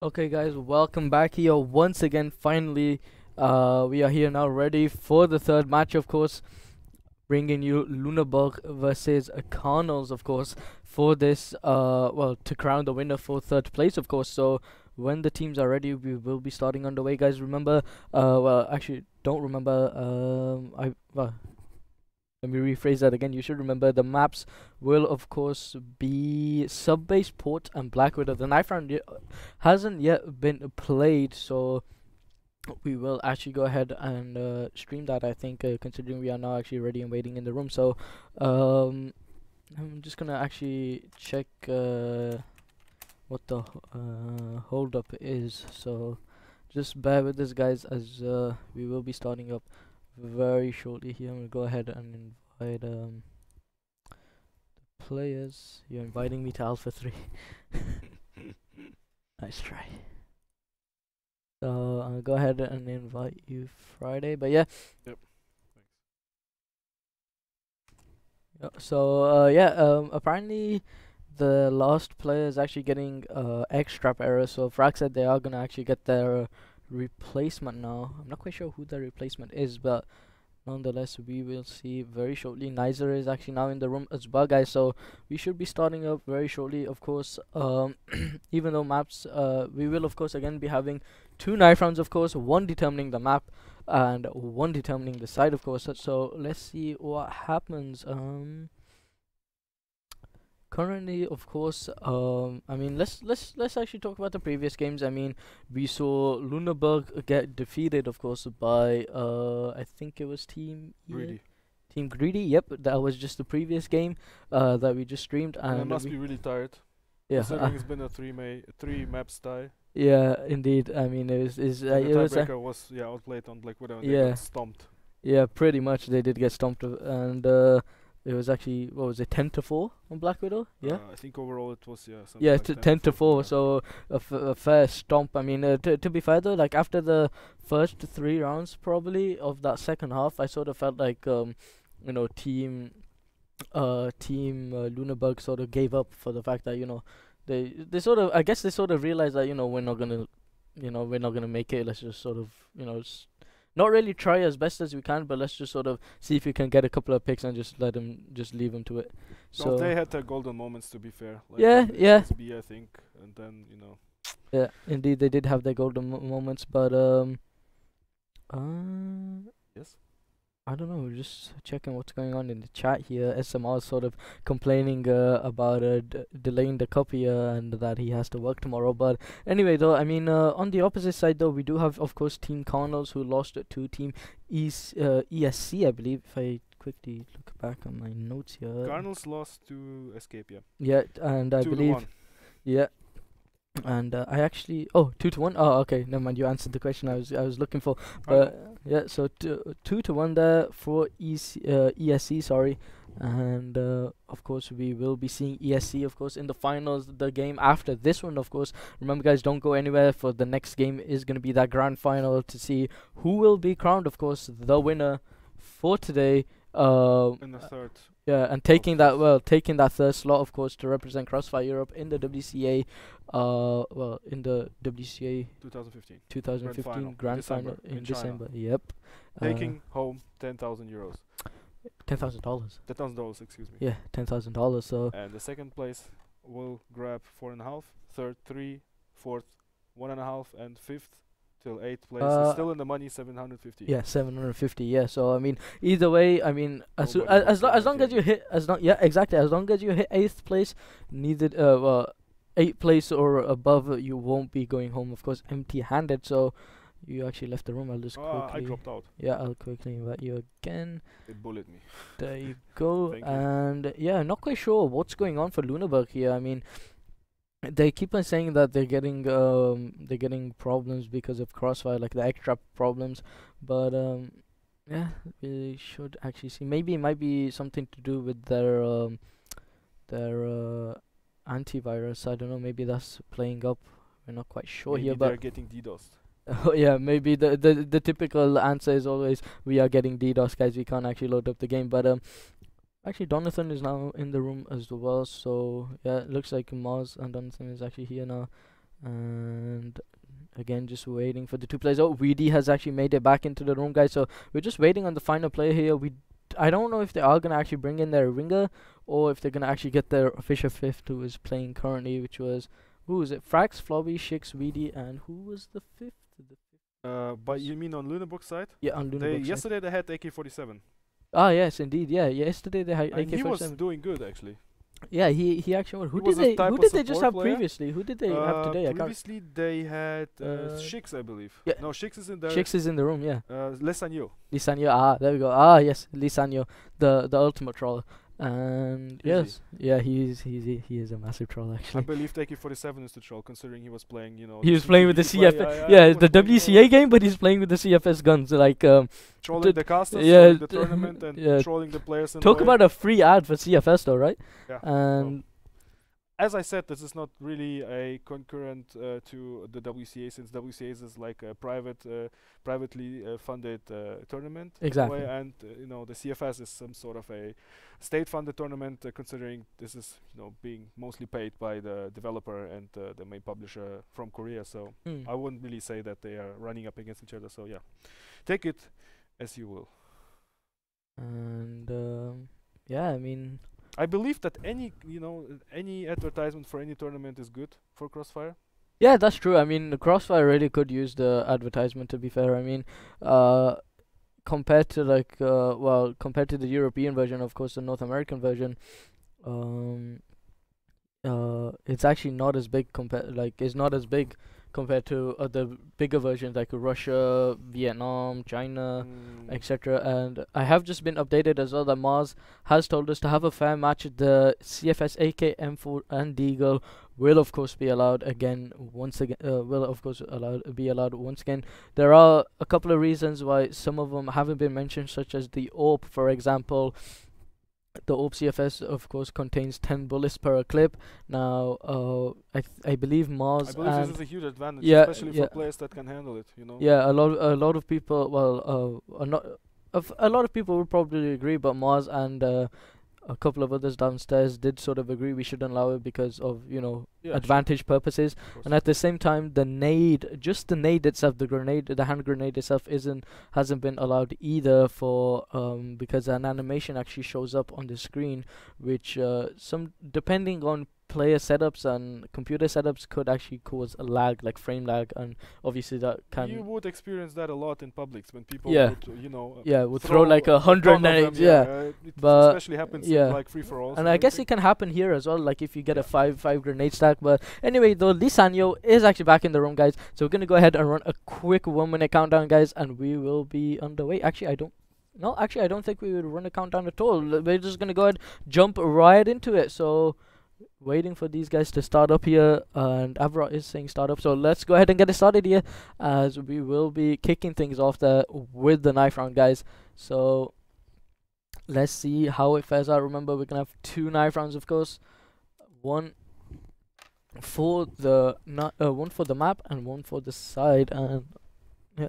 Okay, guys, welcome back here once again. Finally, we are here now, ready for the third match, of course, bringing you Lüneburg versus Carnals, of course, for this, well, to crown the winner for third place, of course. So, when the teams are ready, we will be starting underway, guys. Remember, well, actually, don't remember, let me rephrase that again. You should remember the maps will, of course, be Subbase, Port, and Black Widow. The knife round hasn't yet been played, so we will actually go ahead and stream that, I think, considering we are now actually ready and waiting in the room. So, I'm just gonna actually check what the hold up is. So, just bear with us, guys, as we will be starting up very shortly here. I'm gonna go ahead and invite the players. You're inviting me to Alpha 3. Nice try. So I'll go ahead and invite you Friday, but yeah. Yep. So apparently the last player is actually getting X-Trap error, so Frag said they are gonna actually get their replacement now. I'm not quite sure who the replacement is, but nonetheless we will see very shortly. Nizer is actually now in the room as well, guys, so we should be starting up very shortly, of course. Even though maps, we will of course again be having two knife rounds, of course, one determining the map and one determining the side, of course. So let's see what happens. Currently, of course, I mean, let's actually talk about the previous games. I mean, we saw Lüneburg get defeated, of course, by I think it was Team Greedy. Yep, that was just the previous game that we just streamed, And I and must be really tired. yeah, Considering it's been a three maps tie. yeah, indeed. I mean, it was And it the was tiebreaker was outplayed on Black Widow and they yeah, got stomped. yeah, pretty much they did get stomped, and it was actually, what was it, 10-4 on Black Widow? Yeah. I think overall it was something Yeah, like 10-4. yeah. So a fair stomp. I mean, to be fair though, like after the first 3 rounds probably of that second half, I sort of felt like team Lüneburg sort of gave up for the fact that they sort of, I guess they sort of realized that we're not gonna make it. Let's just sort of not really try as best as we can, but let's just sort of see if we can get a couple of picks and just leave them to it. So they had their golden moments, to be fair. Like yeah, yeah. SB, I think, and then Yeah, indeed, they did have their golden moments, but yes. I don't know. We're just checking what's going on in the chat here. SMR is sort of complaining about delaying the cup here and that he has to work tomorrow. But anyway, though, I mean, on the opposite side, though, we do have, of course, Team Carnals, who lost to Team ESC, I believe. If I quickly look back on my notes here. Carnals lost to Escape, yeah. Yeah, and I believe. Yeah. And I actually 2-1. Oh, okay, never mind. You answered the question I was looking for. But yeah, so 2-1 there for ESC. Sorry, and of course we will be seeing ESC, of course, in the finals. The game after this one, of course. Remember, guys, don't go anywhere. For the next game is gonna be that grand final to see who will be crowned, of course, the winner for today. In the third. Yeah, and taking that third slot, of course, to represent CrossFire Europe in the WCA, in the WCA 2015 grand final in December. Yep. Taking home €10,000. $10,000. $10,000, excuse me. Yeah, $10,000. So. And the second place will grab 4.5, third 3, fourth 1.5, and fifth till 8th place is still in the money, 750. Yeah, 750. Yeah. So I mean, either way, I mean, as long as you hit as long as you hit 8th place, neither 8th place or above, you won't be going home, of course, empty-handed. So you actually left the room. I'll just quickly. I dropped out. Yeah, I'll quickly invite you again. It bullied me. There you go. Thank you. And yeah, not quite sure what's going on for Lüneburg here. I mean, they keep on saying that they're getting problems because of CrossFire, like the extra problems, but yeah, we should actually see. Maybe it might be something to do with their antivirus. I don't know. Maybe that's playing up. We're not quite sure Maybe here, they're but getting DDoSed. oh yeah, maybe the typical answer is always we are getting DDoS, guys. We can't actually load up the game, but actually, Donathan is now in the room as well, so yeah, it looks like Mars and Donathan is actually here now. And again, just waiting for the two players. Oh, VD has actually made it back into the room, guys. So we're just waiting on the final player here. I don't know if they are gonna actually bring in their ringer or if they're gonna actually get their official fifth, who is playing currently, which was, who is it? Frax, Flobby, Shix, VD, and who was the fifth? But you mean on Lüneburg side? Yeah, on Lüneburg side. Yesterday they had AK-47. Ah, yes, indeed. Yeah, yesterday they had And he was AK-47. doing good actually. Yeah, he actually won. Who was did a type who of did they just support have player. previously? Who did they have today? I can't. Previously they had Uh, Shix, I believe. yeah. No, Shix is in there. Shix is in the room, yeah. Lesanyo. Lisanyo, ah, there we go. Ah, yes, Lisanyo, the ultimate troll. And yes, yeah, he is a massive troll I actually. believe AK-47 is the troll, considering he was playing, you know. He was playing with the CFS. CFS, yeah, the WCA game, but he's playing with the CFS guns, like trolling the casters, yeah, trolling the tournament, and yeah. trolling the players. Talk about a free ad for CFS though, right? Yeah. And as I said, this is not really a concurrent to the WCA, since WCA is like a privately funded tournament. in a Exactly. way, and you know, the CFS is some sort of a state-funded tournament, considering this is, you know, being mostly paid by the developer and the main publisher from Korea. So I wouldn't really say that they are running up against each other. So yeah, take it as you will. And yeah, I mean, I believe that any advertisement for any tournament is good for CrossFire. yeah, that's true. I mean, the CrossFire really could use the advertisement, to be fair. I mean, compared to compared to the European version, of course, the North American version, it's actually not as big it's not as big compared to other bigger versions like Russia, Vietnam, China, etc. And I have just been updated as well that Mars has told us to have a fair match. The CFS AK, M4 and Deagle will of course be allowed again once again. Be allowed once again. There are a couple of reasons why some of them haven't been mentioned, such as the AWP, for example. The AWP CFS, of course, contains 10 bullets per clip. Now, I believe Mars. I believe this is a huge advantage, yeah, especially for players that can handle it. You know. Yeah, a lot of people. Well, a lot of people would probably agree, but Mars and a couple of others downstairs did sort of agree we shouldn't allow it because of, you know, advantage purposes. And at the same time, the nade itself, the hand grenade itself hasn't been allowed either for because an animation actually shows up on the screen, which depending on player setups and computer setups could actually cause a lag, like frame lag, and obviously that can. You would experience that a lot in publics when people would throw like 100 nades, but especially happens in like free for alls. And I guess it can happen here as well, like if you get a five grenade stack. But anyway, though, Lisanyo is actually back in the room, guys. So we're gonna go ahead and run a quick 1 minute countdown, guys, and we will be underway. Actually, I don't think we would run a countdown at all. We're just gonna go ahead, jump right into it. So waiting for these guys to start up here, and Avrot is saying start up, so let's go ahead and get it started here, as we will be kicking things off there with the knife round, guys. So let's see how it fares out. Remember, we're gonna have 2 knife rounds, of course, one for the map and one for the side. And yeah,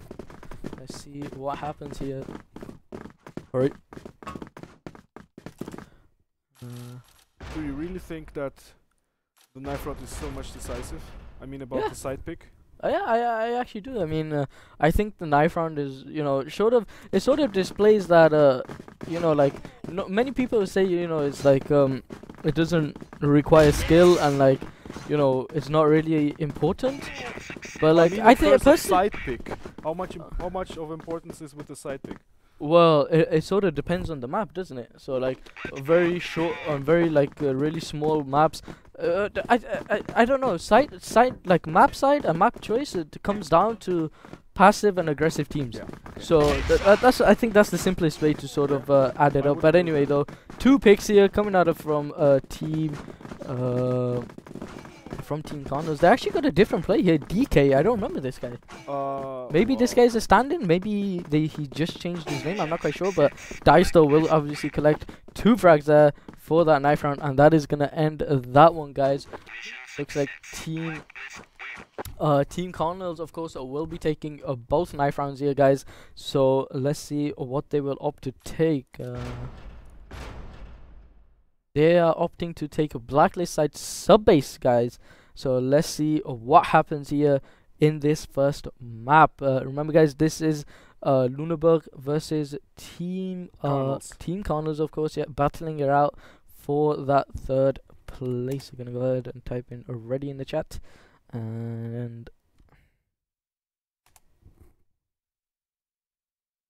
let's see what happens here. All right. Do you really think that the knife round is so much decisive? I mean, about the side pick? Yeah, I actually do. I mean, I think the knife round is, you know, it sort of displays that, you know, like, many people say, you know, it's like, it doesn't require skill and, like, you know, it's not really important. But like, I think side pick. How much of importance is with the side pick? Well, it sort of depends on the map, doesn't it? So like, very short on very like really small maps. I don't know. Side like map side and map choice. It comes down to passive and aggressive teams. So that's I think that's the simplest way to sort of add it up. But anyway, though, 2 picks here coming out of from team. From Team Carnals. They actually got a different play here. DK, I don't remember this guy. Maybe this guy's a stand-in. Maybe he just changed his name. I'm not quite sure. But Daisto will obviously collect 2 frags there for that knife round, and that is gonna end that one, guys. Looks like Team Carnals, of course, will be taking both knife rounds here, guys. So let's see what they will opt to take. They are opting to take a blacklist side sub base, guys. So let's see what happens here in this first map. Remember, guys, this is Lüneburg versus Team Carnals, of course. Yeah, battling it out for that third place. We're gonna go ahead and type in already in the chat, and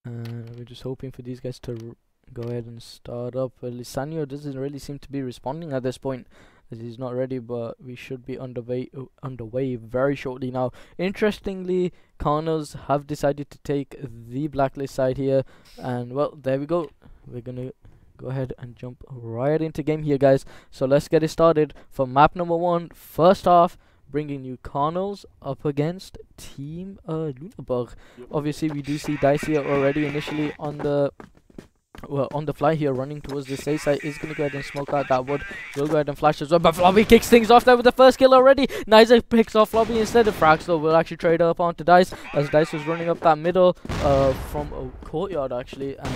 we're just hoping for these guys to go ahead and start up. Lisanio doesn't really seem to be responding at this point, as he's not ready, but we should be underway very shortly now. Interestingly, Carnals have decided to take the blacklist side here, and well, there we go. We're gonna go ahead and jump right into game here, guys. So let's get it started for map number 1, first half, bringing you Carnals up against Team Lüneburg. Obviously, we do see Dice here already initially on the fly here, running towards the safe side. Is going to go ahead and smoke out that wood. Will go ahead and flash as well, but Flobby kicks things off there with the first kill already. Niza picks off Flobby instead of Frax, though. Will actually trade up onto Dice, as Dice was running up that middle from a courtyard, actually. And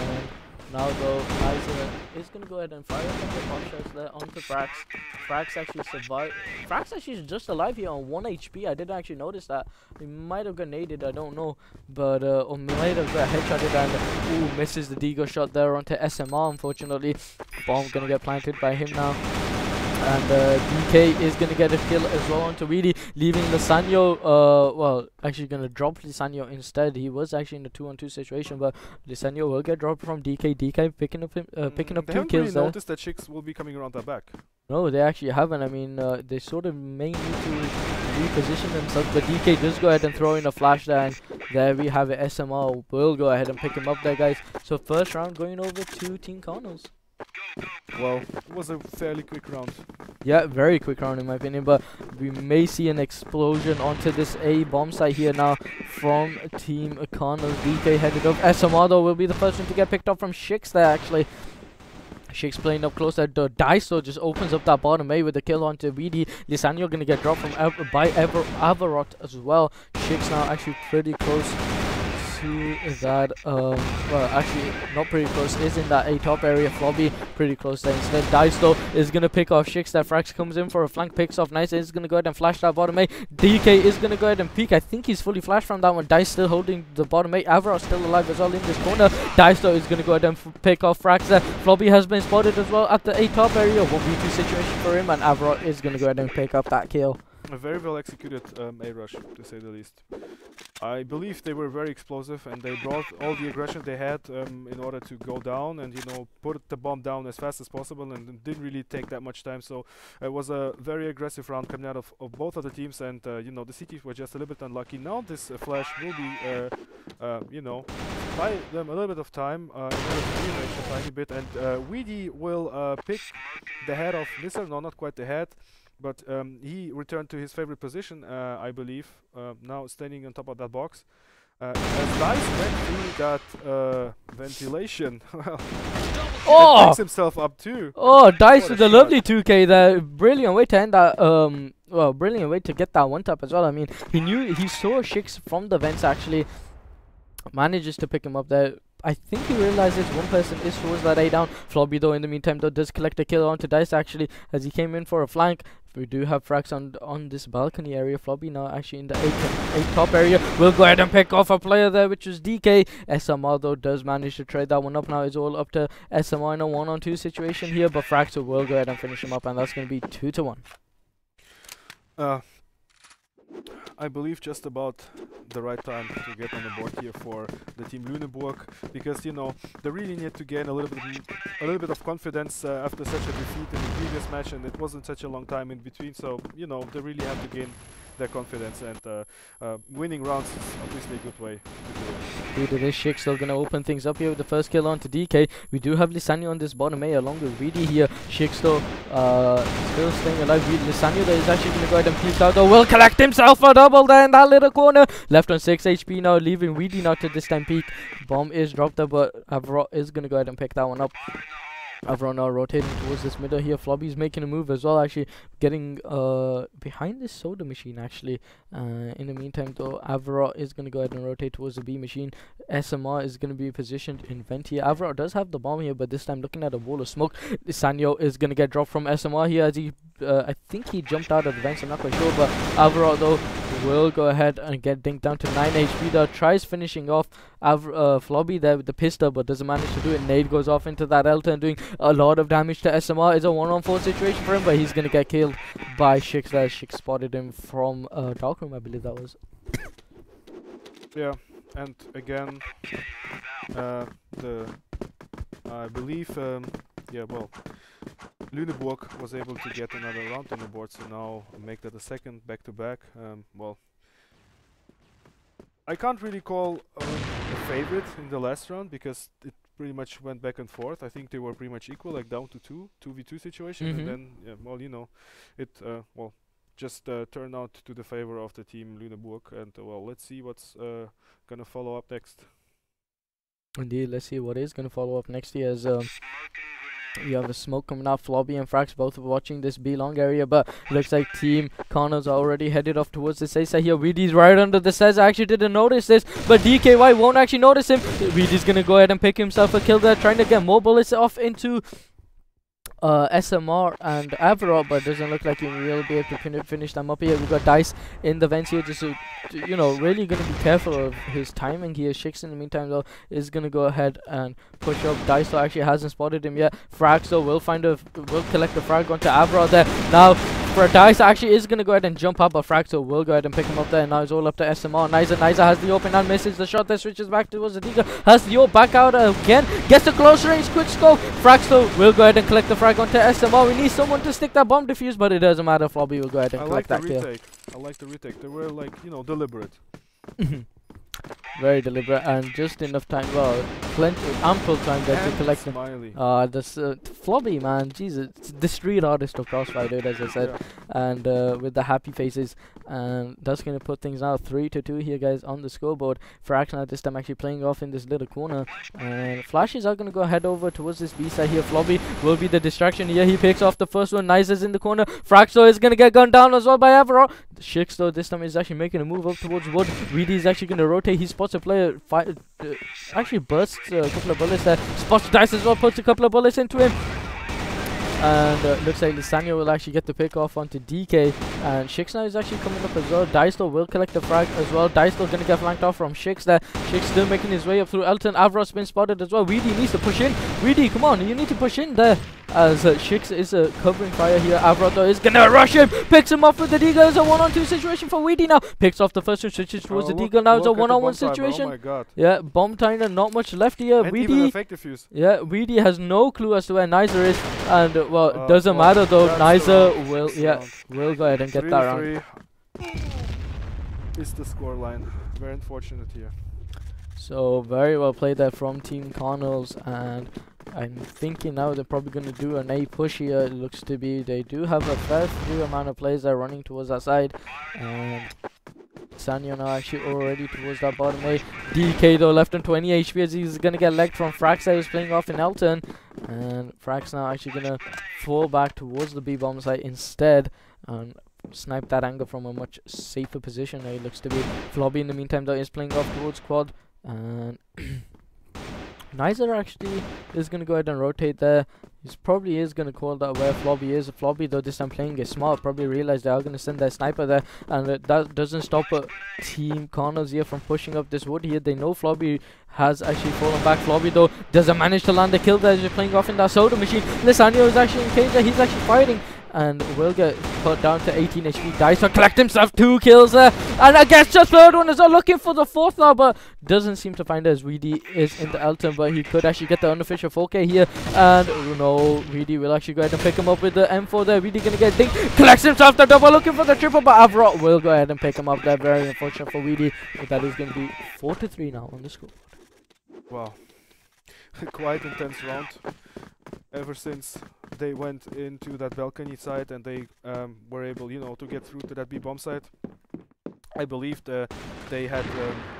now, though, Niza is going to go ahead and fire up the pop shots there onto Frax. Frax actually survived. Frax actually is just alive here on 1 HP. I didn't actually notice that. He might have grenaded, I don't know. But, or might have headshotted and, ooh, misses the Deagle shot there onto SMR, unfortunately. Bomb going to get planted by him now. And DK is going to get a kill as well onto Weedy, leaving Lisanio, well, actually going to drop Lisanio instead. He was actually in a 2-on-2 situation, but Lisanio will get dropped from DK. DK picking up 2 kills there. Really noticed that Chicks will be coming around that back. No, they actually haven't. I mean, they sort of may need to reposition themselves, but DK does go ahead and throw in a flash there, and there we have it. SMR will go ahead and pick him up there, guys. So first round going over to Team Carnals. Well, it was a fairly quick round. Yeah, very quick round in my opinion, but we may see an explosion onto this A bomb site here now from Team Carnals. DK headed up. SMR, though, will be the first one to get picked up from Shix there, actually. Shix playing up close at Daiso, just opens up that bottom A with a kill onto VD. Lisanio gonna get dropped from Avarot as well. Shix now actually pretty close to that, well, actually not pretty close, is in that A top area. Flobby pretty close there instead. Dice, though, is gonna pick off Shix. That Frax comes in for a flank, picks off Nice, is gonna go ahead and flash that bottom A. DK is gonna go ahead and peek. I think he's fully flashed from that one. Dice still holding the bottom A. Avarot still alive as well in this corner. Dice, though, is gonna go ahead and pick off Frax there. Flobby has been spotted as well at the A top area. 1v2 situation for him, and Avarot is gonna go ahead and pick up that kill. A very well executed A rush, to say the least. I believe they were very explosive, and they brought all the aggression they had in order to go down and, you know, put the bomb down as fast as possible, and it didn't really take that much time. So it was a very aggressive round coming out of both of the teams, and you know, the CTs were just a little bit unlucky. Now this flash will be, you know, buy them a little bit of time in order to rearrange a tiny bit, and Weedy will pick the head of Nisser. No, not quite the head. But he returned to his favorite position, I believe, now standing on top of that box. As Dice went through that ventilation, well, he picks himself up too. Oh, Dice with a lovely 2K there. Brilliant way to end that, well, brilliant way to get that one tap as well. I mean, he saw Shix from the vents, actually. Manages to pick him up there. I think he realizes one person is towards that A down. Flobby, though, in the meantime, though, does collect a kill onto Dice, actually, as he came in for a flank. We do have Frax on this balcony area. Flobby now actually in the A top area. We'll go ahead and pick off a player there, which was DK. SMR, though, does manage to trade that one up. Now it's all up to SMR in a 1-on-2 situation here, but Frax will go ahead and finish him up, and that's going to be 2-1. I believe just about the right time to get on the board here for the team Lüneburg, because, you know, they really need to gain a little bit of confidence after such a defeat in the previous match, and it wasn't such a long time in between. So, you know, they really have to gain their confidence, and winning rounds is obviously a good way to do it. Dude, it is Shik still gonna open things up here with the first kill onto DK. We do have Lisanio on this bottom A along with Reedy here. Shik still staying alive. Lisanio that is actually gonna go ahead and peek out, though will collect himself a double there in that little corner. Left on 6 HP now, leaving Reedy now to this time peek. Bomb is dropped there, but Avarot is gonna go ahead and pick that one up. Avro now rotating towards this middle here. Flobby's making a move as well, actually getting behind this soda machine actually. In the meantime though, Avro is going to go ahead and rotate towards the B machine. SMR is going to be positioned in vent here. Avro does have the bomb here, but this time looking at a wall of smoke. Sanyo is going to get dropped from SMR here as he, I think he jumped out of the vents, I'm not quite sure, but Avro though will go ahead and get dinked down to 9 HP though. Tries finishing off Flobby there with the pistol, but doesn't manage to do it. Nade goes off into that Elton, doing a lot of damage to SMR. It's a 1-on-4 situation for him, but he's gonna get killed by Shix as Shix spotted him from Darkroom, I believe that was. Yeah, and again, I believe, yeah, well, Lüneburg was able to get another round on the board, so now make that a second back-to-back. Well, I can't really call a favorite in the last round because it pretty much went back and forth. I think they were pretty much equal, like down to 2v2 situation, and then, yeah, well, you know, it, well, just turned out to the favor of the team Lüneburg, and well, let's see what's gonna follow up next. Indeed, let's see what is gonna follow up next here as you have a smoke coming out. Flobby and Frax both watching this B long area, but looks like team Carnals are already headed off towards the stairs here. Weedy's right under the stairs. I actually didn't notice this, but DKY won't actually notice him. Weedy's gonna go ahead and pick himself a kill there, trying to get more bullets off into SMR and Avro, but doesn't look like he will be able to finish them up here. We've got Dice in the vents here, just to, you know, really going to be careful of his timing here. Shix in the meantime though is going to go ahead and push up. Dice though actually hasn't spotted him yet. Frax though will collect the frag onto Avro there. Now for Dice actually is going to go ahead and jump up, but Fraxo will go ahead and pick him up there. And now it's all up to SMR. Niza has the open and misses the shot that switches back towards the Diga. Has the ult back out again. Gets the close range quick scope. Fraxo will go ahead and collect the frag onto SMR. We need someone to stick that bomb defuse, but it doesn't matter. Flobby will go ahead and collect that kill. I like the retake. They were like, you know, deliberate. Very deliberate and just enough time, well, ample time there to collect them. This Flobby, man, Jesus, the street artist of CrossFire, dude, as I said, and with the happy faces, and that's gonna put things now 3-2 here, guys, on the scoreboard. Frax now this time actually playing off in this little corner, and Flashes are gonna go head over towards this B side here. Flobby will be the distraction here. He picks off the first one. Nice is in the corner. Fraxo is gonna get gunned down as well by Avro. Shix though this time is actually making a move up towards wood. Reedy is actually gonna rotate. He spots a player, actually bursts a couple of bullets there. Spots Dice as well, puts a couple of bullets into him. And looks like Lisania will actually get the pick off onto DK. And Shix now is actually coming up as well. Dicel will collect the frag as well. Dicel gonna get flanked off from Shix there. Shix still making his way up through Elton. Avro's been spotted as well. Weedy needs to push in. Weedy, come on, you need to push in there. As Shix is covering fire here. Avro though is gonna rush him. Picks him off with the Deagle. It's a 1-on-2 situation for Weedy now. Picks off the first one, switches towards the Deagle. Now it's a 1-on-1 situation. Oh my god. Yeah, bomb timer, not much left here. And Weedy, even a fake defuse. yeah, Weedy has no clue as to where Nizer is. And well, doesn't matter though. Nizer will go ahead and get that round. Is the scoreline. Very unfortunate here. So very well played there from Team Carnals, and I'm thinking now they're probably going to do an A push here. It looks to be they do have a fair few amount of players that are running towards that side, and Sanyo now actually already towards that bottom A. DK though left on 20 HP as he's going to get legged from Frax that was playing off in Elton, and Frax now actually going to fall back towards the B bomb site instead and snipe that angle from a much safer position. It looks to be Flobby in the meantime though is playing off towards quad, and Nizer actually is going to go ahead and rotate there. He probably is going to call that where Flobby is. Flobby though this time playing it smart, probably realized they are going to send their sniper there, and that doesn't stop Team Carnals here from pushing up this wood here. They know Flobby has actually fallen back. Flobby though doesn't manage to land the kill there. He's playing off in that soda machine. Lisandro is actually in cage there. He's actually fighting and will get put down to 18 HP. Dice to collect himself 2 kills there, and I guess the third one as well, looking for the fourth now, but doesn't seem to find it as Weedy is in the Elton, but he could actually get the unofficial 4K here, and no, Weedy will actually go ahead and pick him up with the M4 there. Weedy gonna get dinged, collects himself the double, looking for the triple, but Avro will go ahead and pick him up there. Very unfortunate for Weedy, but that is going to be 4-3 now on the score. Wow. Quite intense round. Ever since they went into that balcony side and they were able, you know, to get through to that B bomb site, I believe they had,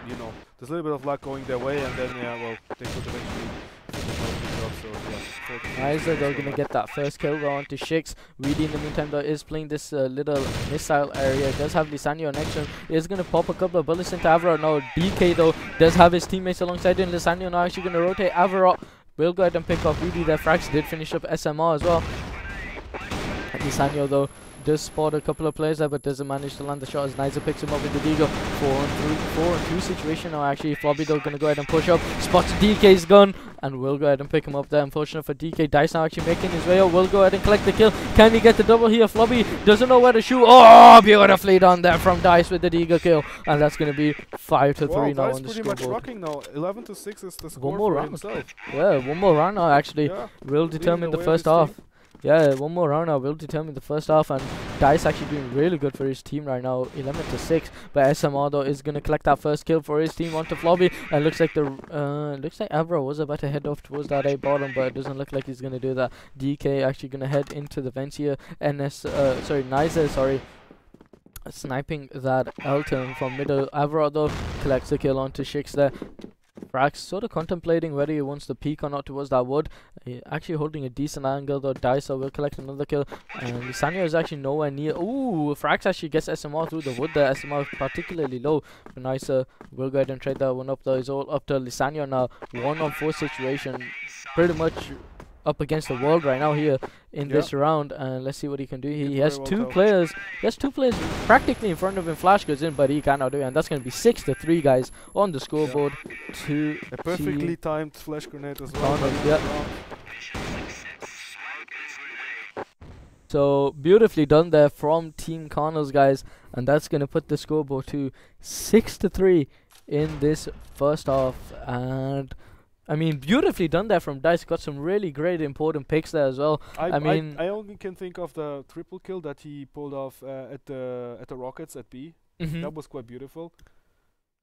you know, there's a little bit of luck going their way, and then, yeah, well, they could eventually finish off the job. So yeah, Nice, they're gonna get that first kill on to Shix. Weedy in the meantime though is playing this little missile area. Does have Lisanio next to him. Is gonna pop a couple of bullets into Avarot now. DK though does have his teammates alongside him. Lisanio now actually gonna rotate. Avarot will go ahead and pick off Weedy there. Frax did finish up SMR as well. Lisanio though does spot a couple of players there, but doesn't manage to land the shot as Niza picks him up with the Deagle. 4-on-2 situation now actually. Floppy though gonna go ahead and push up, spots DK's gun, and will go ahead and pick him up there. Unfortunate for DK. Dice now actually making his way up, will go ahead and collect the kill. Can he get the double here? Floppy doesn't know where to shoot. Oh, beautifully done there from Dice with the Deagle kill, and that's gonna be 5-3 now on the pretty much scoreboard. rocking now. 11-6 is the score One more for round. himself. Yeah, one more round now actually will determine the way of first his half. team. Yeah, one more round now will determine the first half, and Dice actually doing really good for his team right now, 11-6. But SMR though is gonna collect that first kill for his team onto Floppy, and looks like Avro was about to head off towards that A bottom, but it doesn't look like he's gonna do that. DK actually gonna head into the vents here. Niza, sniping that Elton from middle. Avarot though collects the kill onto Shix there. Frax sort of contemplating whether he wants to peek or not towards that wood. Actually holding a decent angle though. Dice will collect another kill, and Lisanio is actually nowhere near. Ooh, Frax actually gets SMR through the wood there. SMR particularly low. But Nice will go ahead and trade that one up though. It's all up to Lisanio now. 1-on-4 situation, pretty much up against the world right now here in this round, and let's see what he can do. He has two players. He has two players practically in front of him. Flash goes in, but he cannot do it, and that's going to be 6-3 guys on the scoreboard. A perfectly timed flash grenade as well. So beautifully done there from Team Carnals, guys, and that's going to put the scoreboard to 6-3 in this first half. And I mean, beautifully done there from Dice. Got some really great important picks there as well. I only can think of the triple kill that he pulled off at the Rockets at B. That was quite beautiful.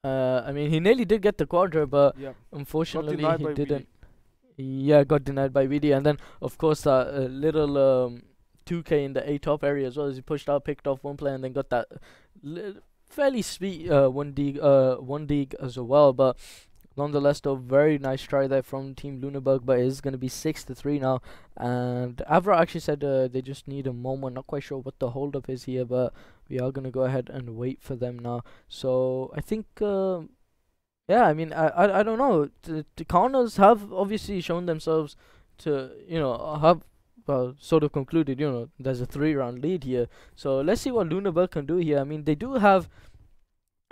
I mean, he nearly did get the quadra, but unfortunately he didn't. Yeah, got denied by VD, and then of course that little 2K in the A top area as well, as he pushed out, picked off one player, and then got that fairly sweet 1D as well. But nonetheless, though, very nice try there from Team Lüneburg, but it's going to be 6-3 now. And Avra actually said they just need a moment. Not quite sure what the holdup is here, but we are going to go ahead and wait for them now. So I think, yeah, I mean, I don't know. The Carnals have obviously shown themselves to, have sort of concluded, there's a 3-round lead here. So let's see what Lüneburg can do here. I mean, they do have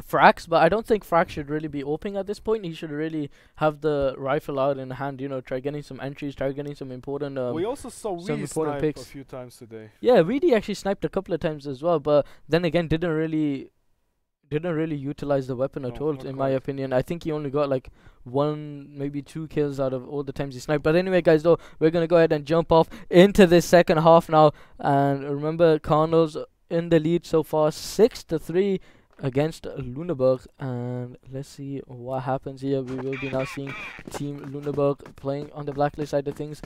Frax, but I don't think Frax should really be opening at this point. He should really have the rifle out in hand, try getting some entries, try getting some important we also saw Weedy snipe picks a few times today. Yeah, Weedy actually sniped a couple of times as well, but then again didn't really utilize the weapon at all, in my opinion. I think he only got like 1, maybe 2 kills out of all the times he sniped. But anyway, guys, though, we're gonna go ahead and jump off into this second half now. And remember, Carnals in the lead so far, 6-3 against Lüneburg, and let's see what happens here. We will be now seeing Team Lüneburg playing on the blacklist side of things.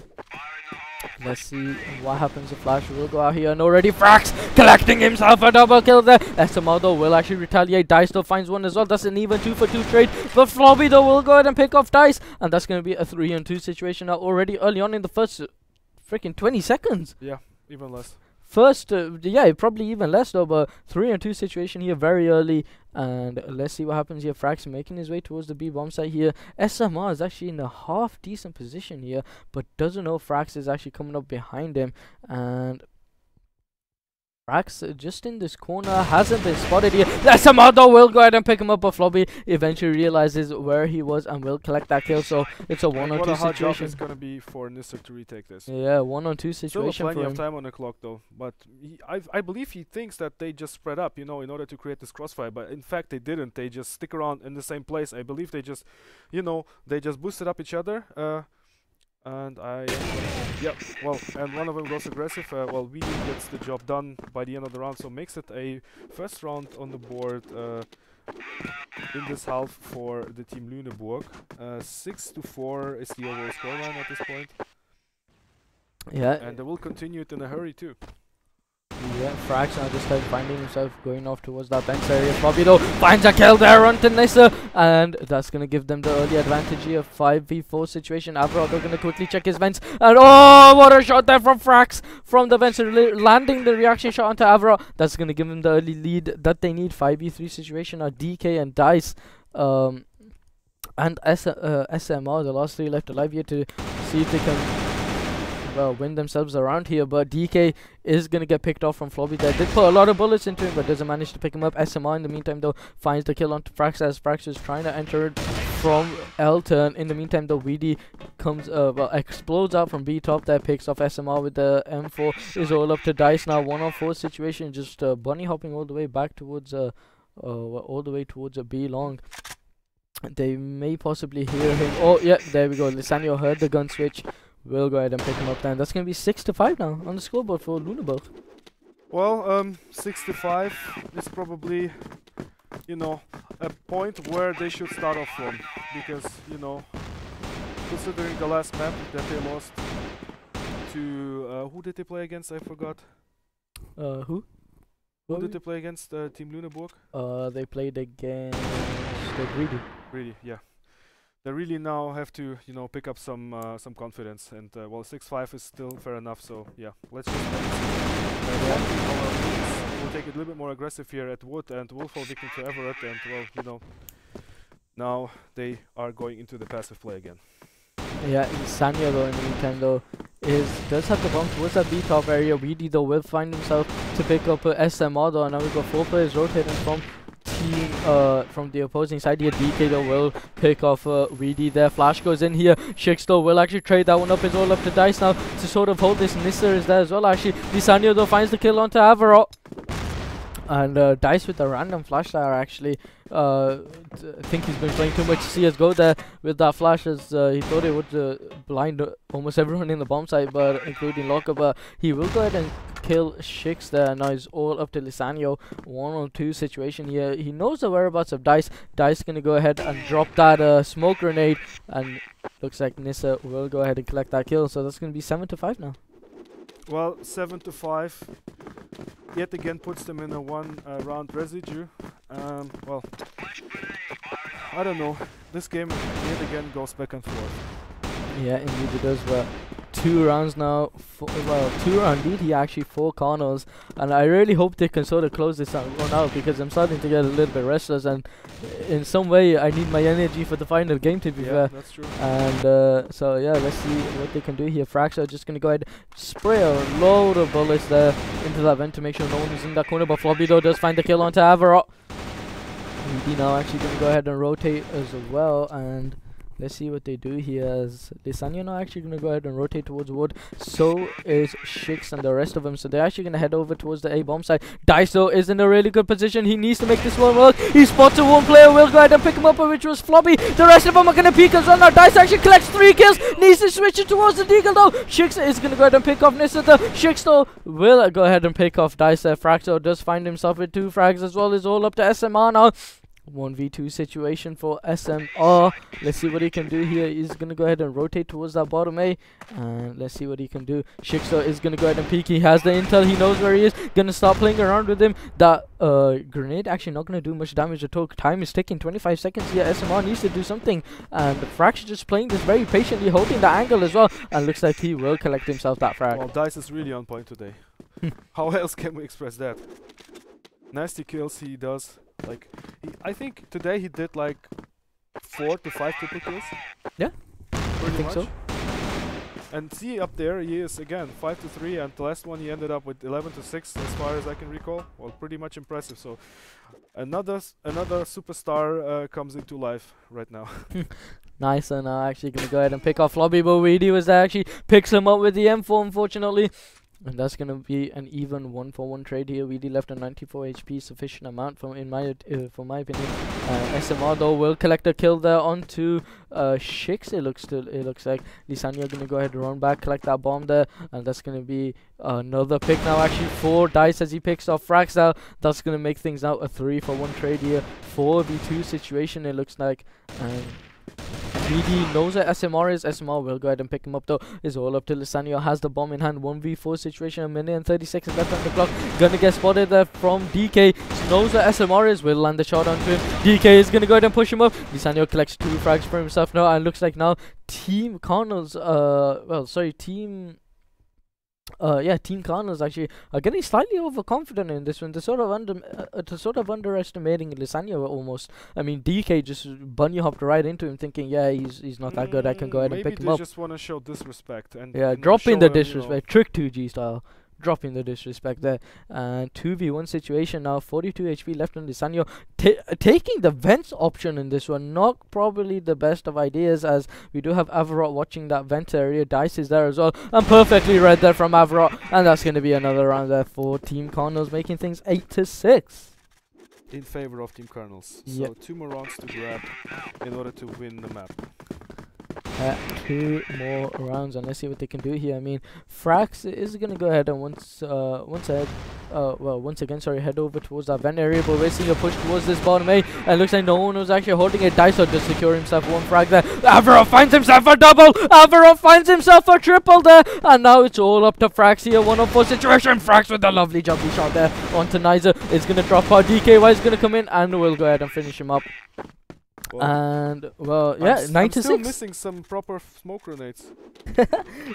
Let's see what happens. The Flash will go out here, and already Frax collecting himself a double kill there. SMR though will actually retaliate. Dice though finds one as well. That's an even 2-for-2 trade, but Floppy though will go ahead and pick off Dice, and that's going to be a 3-on-2 situation now already early on in the first freaking 20 seconds. Yeah, even less. First, yeah, probably even less though, but 3-on-2 situation here very early, and let's see what happens here. Frax making his way towards the B bomb site here. SMR is actually in a half decent position here, but doesn't know Frax is actually coming up behind him, and Frax just in this corner, hasn't been spotted here. SMR though will go ahead and pick him up, but Floppy eventually realizes where he was and will collect that kill. So it's a 1-on-2 situation. It's gonna be for Nisser to retake this. Yeah, 1-on-2 situation. Still plenty of time on the clock though, but I believe he thinks that they just spread up, in order to create this crossfire. But in fact, they didn't. They just stick around in the same place. I believe they just, they just boosted up each other. And and one of them goes aggressive. Weedy gets the job done by the end of the round, so makes it a first round on the board in this half for the Team Lüneburg. 6-4 is the overall scoreline at this point. Yeah. And they will continue it in a hurry too. Yeah, Frax now just finding himself going off towards that bench area. Floppy though finds a kill there onto Nissa, and that's gonna give them the early advantage here. 5v4 situation. Avrod are gonna quickly check his vents, and oh, what a shot there from Frax from the vents, landing the reaction shot onto Avrod. That's gonna give them the early lead that they need. 5v3 situation are DK and Dice, and SMR, the last three left alive here, to see if they can win themselves around here. But DK is gonna get picked off from Floppy. They did put a lot of bullets into him, but doesn't manage to pick him up. SMR in the meantime though finds the kill onto Frax, as Frax is trying to enter it from L turn. In the meantime though, VD comes explodes out from B top there, picks off SMR with the M4. Is all up to Dice now. 1-on-4 situation, just bunny hopping all the way back towards all the way towards a B long. They may possibly hear him. Oh yeah, there we go. Lisanio heard the gun switch. We'll go ahead and pick him up then. That's going to be 6-5 now on the scoreboard for Lüneburg. Well, 6-5 is probably, you know, a point where they should start off from. Because, you know, considering the last map that they lost to, who did they play against? I forgot. Who? Who did they play against? Team Lüneburg? They played against Greedy. Greedy, yeah. They really now have to, you know, pick up some confidence, and well, 6-5 is still fair enough. So yeah, let's just we'll take it a little bit more aggressive here at Wood, and Wolf fall victim to Everett, and well, you know, now they are going into the passive play again. Yeah, Sanya though in the meantime though does have the bomb towards that B top area. VD though will find himself to pick up SMR though, and now we've got 4 players rotating from the opposing side here. DK though will pick off VD there. Flash goes in here. Shix though will actually trade that one up. It's all up to Dice now to sort of hold this. Nissa is there as well actually. Lisanio though finds the kill onto Avarot. And Dice with a random flash there actually. I think he's been playing too much CSGO there with that flash, as he thought it would blind almost everyone in the bomb site, but including Locker. But he will go ahead and kill Shix there. Now it's all up to Lisanio. 1-on-2 situation here. He knows the whereabouts of Dice. Dice gonna go ahead and drop that smoke grenade, and looks like Nissa will go ahead and collect that kill. So that's gonna be 7-5 now. Well, 7-5 yet again puts them in a one round residue. Well, I don't know. This game yet again goes back and forth. Yeah, indeed it does. But 2 rounds now. 2 round lead here actually for Carnals, and I really hope they can sort of close this one out, because I'm starting to get a little bit restless, and in some way I need my energy for the final game, to be fair. That's true. And so yeah, let's see what they can do here. Frax are just gonna go ahead spray a load of bullets there into that vent to make sure no one is in that corner, but Flobido does find the kill onto Avarot. VD now actually gonna go ahead and rotate as well, and let's see what they do here, as Lisanio now actually going to go ahead and rotate towards Wood. So is Shix and the rest of them. So they're actually going to head over towards the A bomb side. Daiso is in a really good position. He needs to make this one work. He spots a one player. Will go ahead and pick him up, which was Floppy. The rest of them are going to peek as well. Now Daiso actually collects 3 kills. Needs to switch it towards the Deagle though. Shix is going to go ahead and pick off Nissa. Shix though will go ahead and pick off Daiso. Fraxo does find himself with 2 frags as well. It's all up to SMR now. 1v2 situation for SMR. Let's see what he can do here. He's gonna go ahead and rotate towards that bottom A, and let's see what he can do. Shixo is gonna go ahead and peek. He has the intel. He knows where he is. Gonna start playing around with him. That grenade actually not gonna do much damage at all. Time is ticking. 25 seconds here. SMR needs to do something, and Frax just playing this very patiently, holding the angle as well, and looks like he will collect himself that frag. Well, Dice is really on point today. How else can we express that? Nasty kills he does. Like, I think today he did like 4 to 5 triple kills. Yeah, I think so. And see up there, he is again 5 to 3, and the last one he ended up with 11 to 6, as far as I can recall. Well, pretty much impressive. So another superstar comes into life right now. Nice, and actually gonna go ahead and pick off Lobby, but Weedy was there, actually picks him up with the M4, unfortunately. And that's gonna be an even 1-for-1 trade here. VD left a 94 HP, sufficient amount for my opinion. SMR though will collect a kill there onto Shix. It looks like Lisanio gonna go ahead and run back, collect that bomb there, and that's gonna be another pick now actually for Dice as he picks off Frax now. That's gonna make things now a 3-for-1 trade here. 4v2 situation it looks like. BD knows where SMR is. SMR will go ahead and pick him up though. It's all up to Lysandro. Has the bomb in hand. 1v4 situation. A minute and 30 seconds left on the clock. Gonna get spotted there from DK. Knows where SMR is. Will land the shot onto him. DK is gonna go ahead and push him up. Lysandro collects 2 frags for himself now. And looks like now Team Carnals, Team Carnals actually are getting slightly overconfident in this one. They're sort of underestimating Lysandro almost. I mean, DK just bunny hopped right into him, thinking, yeah, he's not that good. I can go ahead and pick him up. Maybe they just want to show disrespect and dropping the disrespect, trick 2G style. Dropping the disrespect there. And 2v1 situation now. 42 HP left on Lysandro. Taking the vents option in this one. Not probably the best of ideas, as we do have Avarot watching that vent area. Dice is there as well. And perfectly read there from Avarot. And that's going to be another round there for Team Carnals, making things 8-6. In favor of Team Carnals. Yep. So 2 more rounds to grab in order to win the map. 2 more rounds, and let's see what they can do here. I mean, Frax is gonna go ahead and once again, head over towards that vent area, but we're seeing a push towards this bottom A, and looks like no one was actually holding it. Dice just secure himself 1 frag there. Avarot finds himself a double. Avarot finds himself a triple there, and now it's all up to Frax here. 1-on-4 situation. Frax with a lovely jumpy shot there onto Nizer. It's gonna drop out. DKY is gonna come in, and we'll go ahead and finish him up. Well, and well, yeah, 9-6. I'm still missing some proper smoke grenades.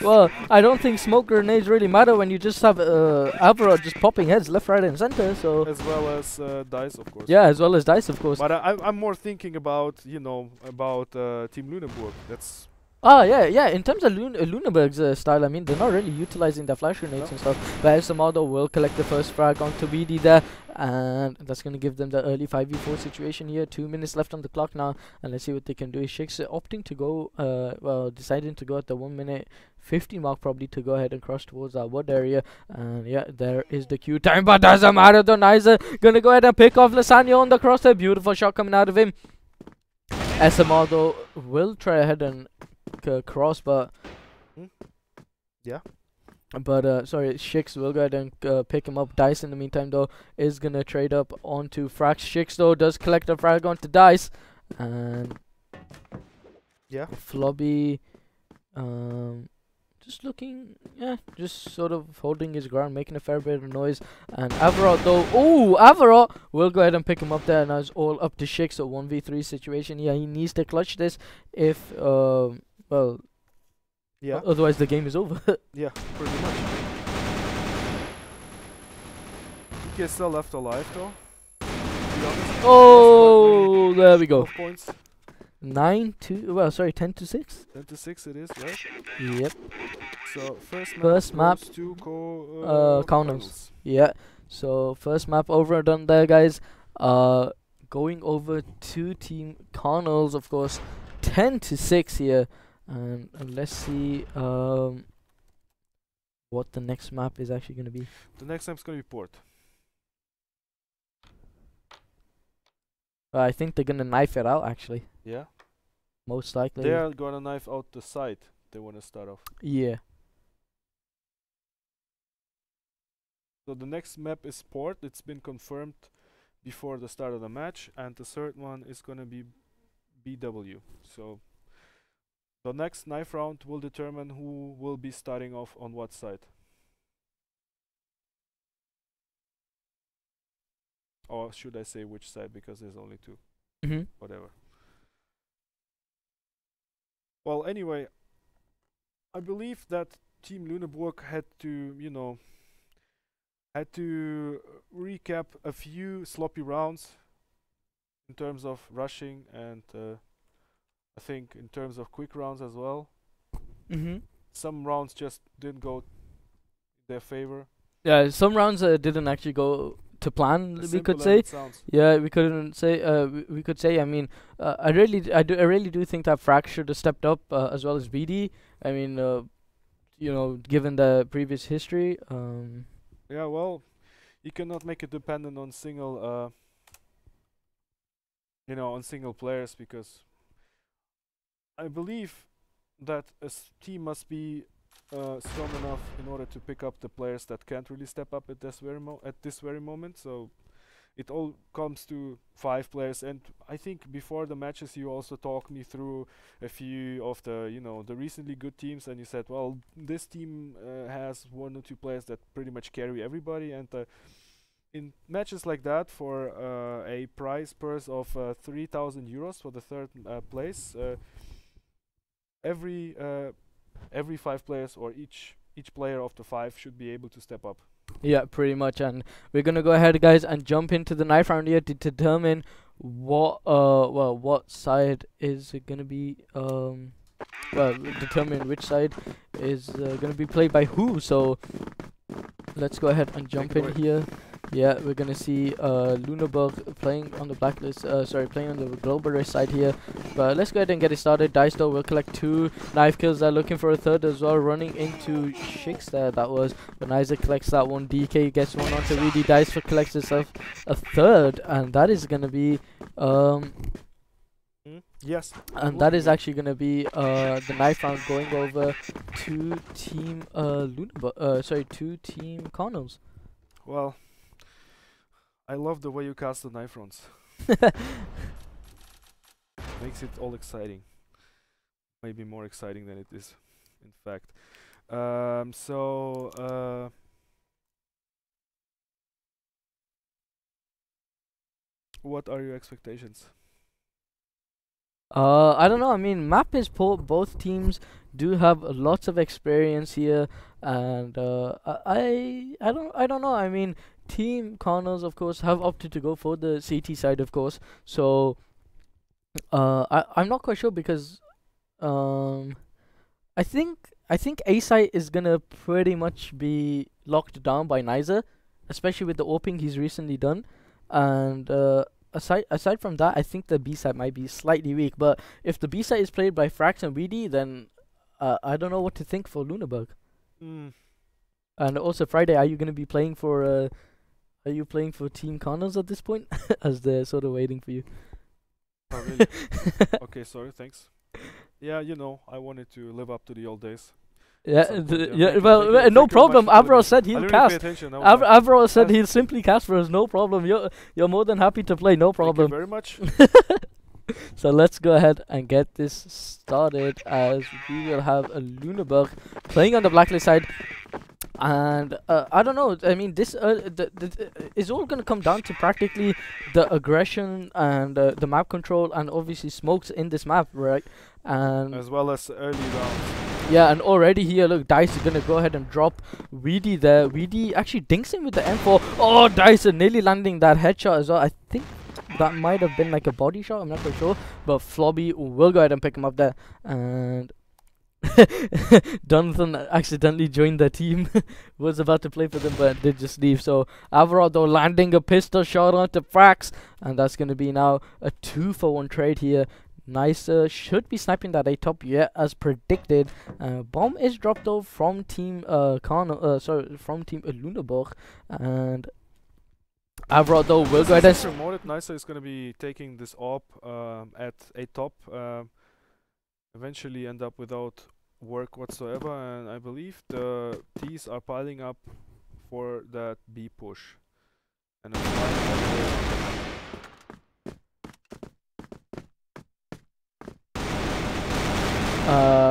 Well, I don't think smoke grenades really matter when you just have Avarot just popping heads left, right, and center. So as well as Dice, of course. Yeah, as well as Dice, of course. But I'm more thinking about Team Lüneburg. That's. Yeah. In terms of Lüneburg's style, I mean, they're not really utilizing the flash grenades and stuff. But SMR will collect the first frag onto BD there, and that's going to give them the early 5v4 situation here. 2 minutes left on the clock now, and let's see what they can do. Shik's opting to go, deciding to go at the 1 minute 50 mark, probably, to go ahead and cross towards that wood area. And yeah, there is the Q time, but doesn't matter. Donizer gonna go ahead and pick off Lysandro on the cross there. Beautiful shot coming out of him. SMR though will try ahead and cross, but sorry, Shix will go ahead and pick him up. Dice in the meantime though is gonna trade up onto Frax. Shix though does collect a frag onto Dice, and yeah, Flobby just looking, just sort of holding his ground, making a fair bit of noise. And Avarot though, Avarot will go ahead and pick him up there. Now it's all up to Shix. So 1v3 situation. Yeah, he needs to clutch this if otherwise the game is over. Yeah, pretty much. DK is still left alive though. Oh, there we go. Points. 10-6. 10-6 it is, right? Yep. So first map to Carnals. Yeah. So first map over and done there, guys. Going over to Team Carnals, of course. 10-6 here. And let's see what the next map is actually going to be. The next map is going to be Port. I think they're going to knife it out, actually. Yeah? Most likely. They are going to knife out the side. They want to start off. Yeah. So the next map is Port. It's been confirmed before the start of the match. And the third one is going to be BW. So the next knife round will determine who will be starting off on what side. Or should I say which side, because there's only 2. Whatever. Well, anyway, I believe that Team Lüneburg had to, recap a few sloppy rounds in terms of rushing, and I think in terms of quick rounds as well. Some rounds just didn't go in their favor. Yeah, some rounds didn't actually go to plan, we could say. Yeah, we couldn't say. We could say. I mean, I really do think that Frax should have stepped up as well as BD. I mean, given the previous history. Yeah, well, you cannot make it dependent on single, on single players, because I believe that a team must be strong enough in order to pick up the players that can't really step up at this very moment. So it all comes to 5 players. And I think before the matches you also talked me through a few of the the recently good teams, and you said, well, this team has 1 or 2 players that pretty much carry everybody. And in matches like that, for a prize purse of 3,000 euros for the third place, every 5 players, or each player of the 5 should be able to step up. Yeah, pretty much. And we're gonna go ahead, guys, and jump into the knife round here to determine what side is gonna be determine which side is gonna be played by who. So let's go ahead and jump in here. Yeah, we're gonna see Lüneburg playing on the blacklist. Playing on the globalist side here. But let's go ahead and get it started. Dice though will collect 2 knife kills. They're looking for a third as well. Running into Shix there. That was when Isaac collects that one. DK gets one onto Reedy. Dice for collects himself a third, and that is gonna be Yes. and that is actually gonna be the knife round going over to Team Lüneburg. To Team Carnals. Well, I love the way you cast the knife rounds. Makes it all exciting. Maybe more exciting than it is, in fact. What are your expectations? I don't know. I mean, map is both teams do have lots of experience here, and I don't know. I mean, Team Carnals, of course, have opted to go for the CT side, of course. So I'm not quite sure, because I think A side is gonna pretty much be locked down by Nizer, especially with the opening he's recently done, and aside from that, I think the B side might be slightly weak. But if the B side is played by Frax and Weedy, then I don't know what to think for Lüneburg. And also, Friday, are you gonna be playing for Team Carnals at this point, as they're sort of waiting for you? Oh, really? Okay, sorry, thanks. Yeah, I wanted to live up to the old days. Yeah, no problem. Avro said he'll cast. Avro said he'll simply cast for us. No problem. You're more than happy to play. No problem. Thank you very much. So let's go ahead and get this started, as we will have a Lüneburg playing on the blacklist side. And I don't know. I mean, this is all gonna come down to practically the aggression and the map control, and obviously smokes in this map, right? And as well as early rounds. Yeah, and already here, look, Dice is gonna go ahead and drop Weedy there. Weedy actually dinks him with the M4. Oh, Dice nearly landing that headshot as well. I think that might have been like a body shot. I'm not quite sure, but Flobby will go ahead and pick him up there. And Jonathan accidentally joined the team. Was about to play for them, but did just leave. So Alvarado landing a pistol shot onto Frax, and that's going to be now a 2-for-1 trade here. Nice, should be sniping that A top, yeah, as predicted. Bomb is dropped off from Team from Team Lüneburg, and Alvarado will go ahead and promoted. Nicer is going to be taking this op at A top. Eventually end up without work whatsoever, and I believe the T's are piling up for that B push. And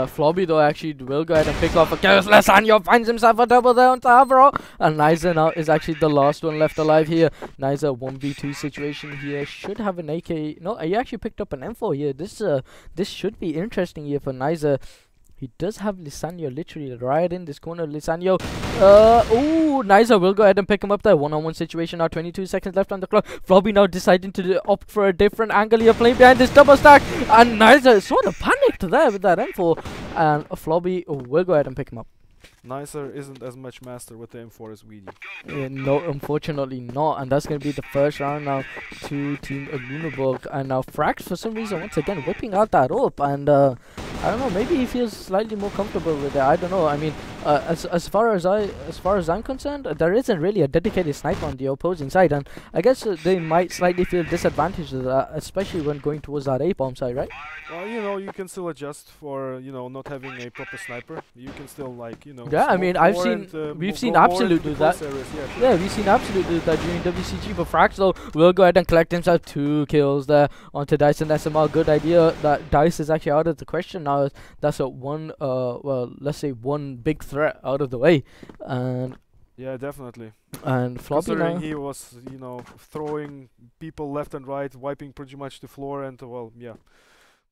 Flobby though actually will go ahead and pick off a kill. Lesanyo finds himself a double there onto Avro, and Nizer now is actually the last one left alive here. Nizer 1v2 situation here, should have an AK. No, he actually picked up an M4 here. This should be interesting here for Nizer. He does have Lisanyo literally right in this corner. Lisanyo, ooh, Nizer will go ahead and pick him up there. One-on-one situation now, 22 seconds left on the clock. Flobby now deciding to opt for a different angle here, playing behind this double stack. And Nizer sort of panicked there with that M4. And Flobby will go ahead and pick him up. Nicer isn't as much master with the M4 as Weedy. No, unfortunately not. And that's going to be the first round now to Team Lüneburg. And now Frax, for some reason, once again, whipping out that rope. And I don't know, maybe he feels slightly more comfortable with it. I don't know. I mean, as far as I'm concerned, there isn't really a dedicated sniper on the opposing side, and I guess they might slightly feel disadvantaged of that, especially when going towards that A bomb side, right? Well, you know, you can still adjust for, you know, not having a proper sniper. You can still, like, you know. Yeah, I mean, we've seen Absolute do that. Yeah, we've seen Absolute do that during WCG, but Fraxel will go ahead and collect himself 2 kills there onto Dice and SMR. Good idea that Dice is actually out of the question now. That's a one, well, let's say one big threat out of the way, and yeah, definitely. And Floppy now, he was, you know, throwing people left and right, wiping pretty much the floor, and well, yeah.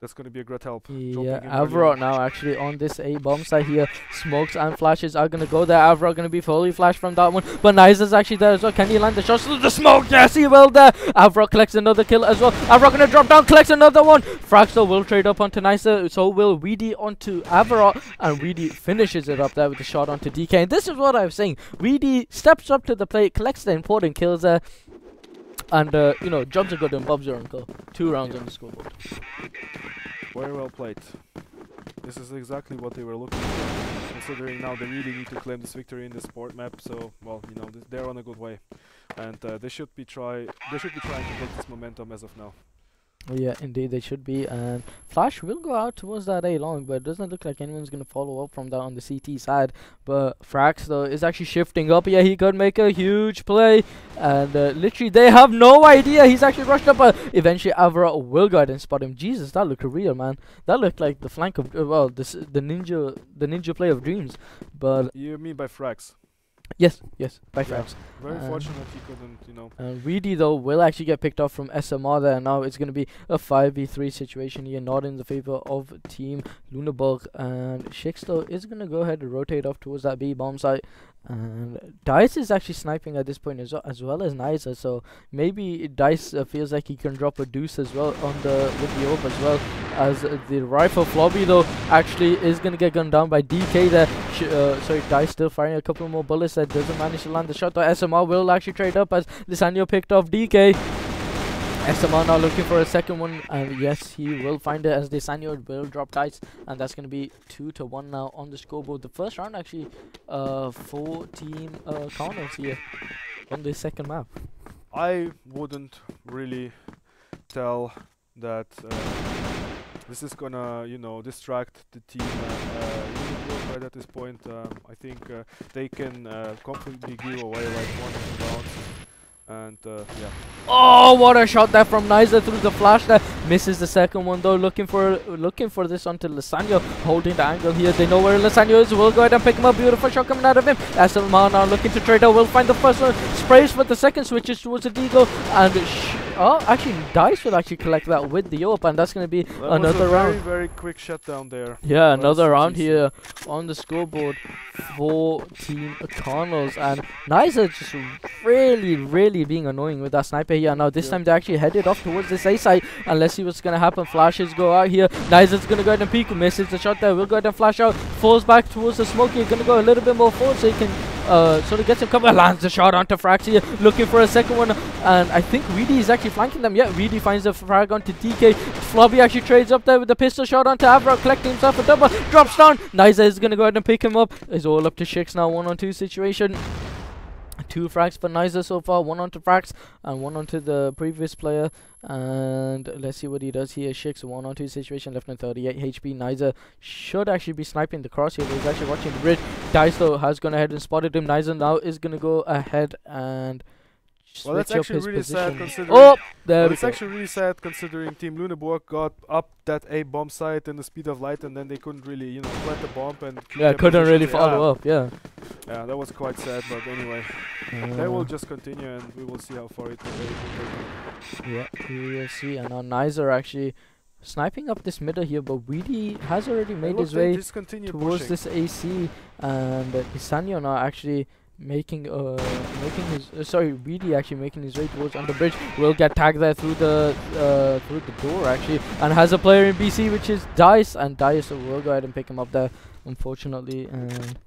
That's going to be a great help. Yeah, Avrot now actually on this A bomb side here. Smokes and flashes are going to go there. Avrot going to be fully flashed from that one. But Nice is actually there as well. Can he land the shots through the smoke? Yes, he will there. Avrot collects another kill as well. Avrot going to drop down, collects another one. Fraxel will trade up onto Nice. So will Weedy onto Avrot. And Weedy finishes it up there with the shot onto DK. And this is what I was saying. Weedy steps up to the plate, collects the important kills there. And, you know, jumps are good and Bob's your uncle. 2 rounds on the scoreboard. Very well played. This is exactly what they were looking for, considering now they really need to claim this victory in the sport map. So, well, you know, they're on a good way, and they should be trying to build this momentum as of now. Yeah, indeed they should be, and Flash will go out towards that A long, but it doesn't look like anyone's going to follow up from that on the CT side. But Frax though is actually shifting up. Yeah, he could make a huge play, and literally they have no idea. He's actually rushed up, but eventually Avrot will go ahead and spot him. Jesus, that looked real, man. That looked like the flank of well, the ninja play of dreams. But you mean by Frax? Yes, by Frax. Very fortunate he couldn't, you know. Reedy though will actually get picked off from SMR there. Now it's going to be a 5v3 situation here, not in the favor of Team Lüneburg. And Shix though is going to go ahead and rotate off towards that B bomb site. And Dice is actually sniping at this point as well as Niza. So maybe Dice feels like he can drop a deuce as well on with the AWP, as well as the rifle. Flobby though actually is going to get gunned down by DK there. Sorry, Dice still firing a couple more bullets that doesn't manage to land the shot. Though SMR will actually trade up as Lisanio picked off DK. SMR now looking for a second one, and yes, he will find it as Lisanio will drop Dice, and that's going to be 2-1 now on the scoreboard. The first round actually for Team Carnals here on the second map. I wouldn't really tell that this is gonna, you know, distract the team right at this point. I think they can completely give away like 1 or 2 rounds. And yeah. Oh, what a shot there from Niza through the flash there. Misses the second one though. Looking for this onto Lisanio, holding the angle here. They know where Lisanio is. We'll go ahead and pick him up. Beautiful shot coming out of him. SMR now looking to trade out. Will find the first one. Sprays for the second. Switches towards the Deagle. And actually Dice will actually collect that with the AWP, and that's going to be another round. Very quick shutdown there. Yeah, another round here on the scoreboard for Team Carnals, and Niza just really being annoying with that sniper here. Now this time they actually headed off towards this A side, and let's see what's going to happen. Flashes go out here. Niza's going to go ahead and peek. Misses the shot there. Will go ahead and flash out. Falls back towards the smoke here. Going to go a little bit more forward so he can sort of get some cover. Lands the shot onto Frax here. Looking for a second one, and I think Weedy is actually flanking them. Yeah, Weedy finds the frag onto DK. Flobby actually trades up there with the pistol shot onto Avrot, collecting himself a double. Drops down. Niza is going to go ahead and pick him up. It's all up to Shix now. 1-on-2 situation. 2 frags for Niza so far, 1 onto Frax and 1 onto the previous player. And let's see what he does here. Shix, 1-on-2 situation, left on 38 HP. Niza should actually be sniping the cross here, but he's actually watching the bridge. Dice though has gone ahead and spotted him. Niza now is going to go ahead and well, that's actually really sad considering. Oh, there it's actually really sad considering Team Lüneburg got up that A bomb site in the speed of light, and then they couldn't really, you know, plant the bomb and couldn't really follow up. Yeah, that was quite sad. But anyway, they will just continue, and we will see how far it will go. Yeah, we will see. And now Niza actually sniping up this middle here, but Weedy has already made his way towards this AC, and Lisanio now actually making his Weedy actually making his way towards on the bridge. Will get tagged there through the door actually, and has a player in BC, which is Dice, and Dice will go ahead and pick him up there, unfortunately. And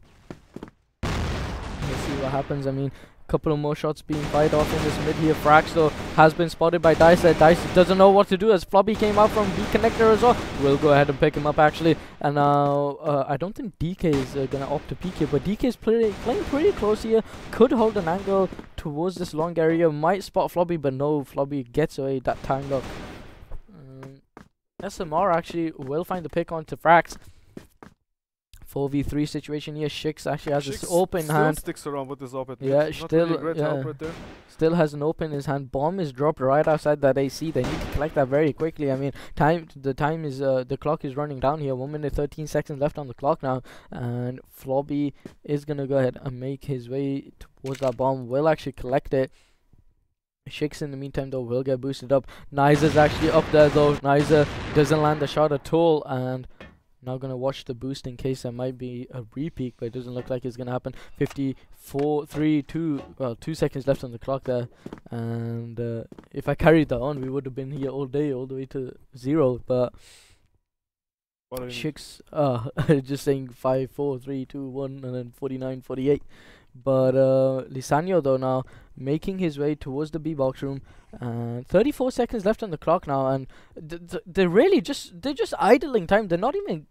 let's see what happens. I mean, Couple of more shots being fired off in this mid here. Frax though has been spotted by Dice. Dice doesn't know what to do as Flobby came out from B connector as well. We'll go ahead and pick him up actually. And now I don't think DK is gonna opt to peek here, but DK is playing pretty close here. Could hold an angle towards this long area. Might spot Flobby, but no, Flobby gets away that time though. SMR actually will find the pick onto Frax. 4v3 situation here. Shix actually has this open hand. Sticks around with this open. Yeah, not still, really great help right there. Still has an open in his hand. Bomb is dropped right outside that AC. They need to collect that very quickly. I mean, the clock is running down here. 1 minute 13 seconds left on the clock now, and Flobby is gonna go ahead and make his way towards that bomb. Will actually collect it. Shix in the meantime though will get boosted up. Niza's actually up there though. Niza doesn't land the shot at all, and now gonna watch the boost in case there might be a repeat, but it doesn't look like it's gonna happen. 54, 3, 2, well, 2 seconds left on the clock there, and if I carried that on, we would have been here all day, all the way to 0. But Shix, just saying 5, 4, 3, 2, 1, and then 49, 48. But Lisanio though now making his way towards the B box room, and 34 seconds left on the clock now, and they're just idling time. They're not even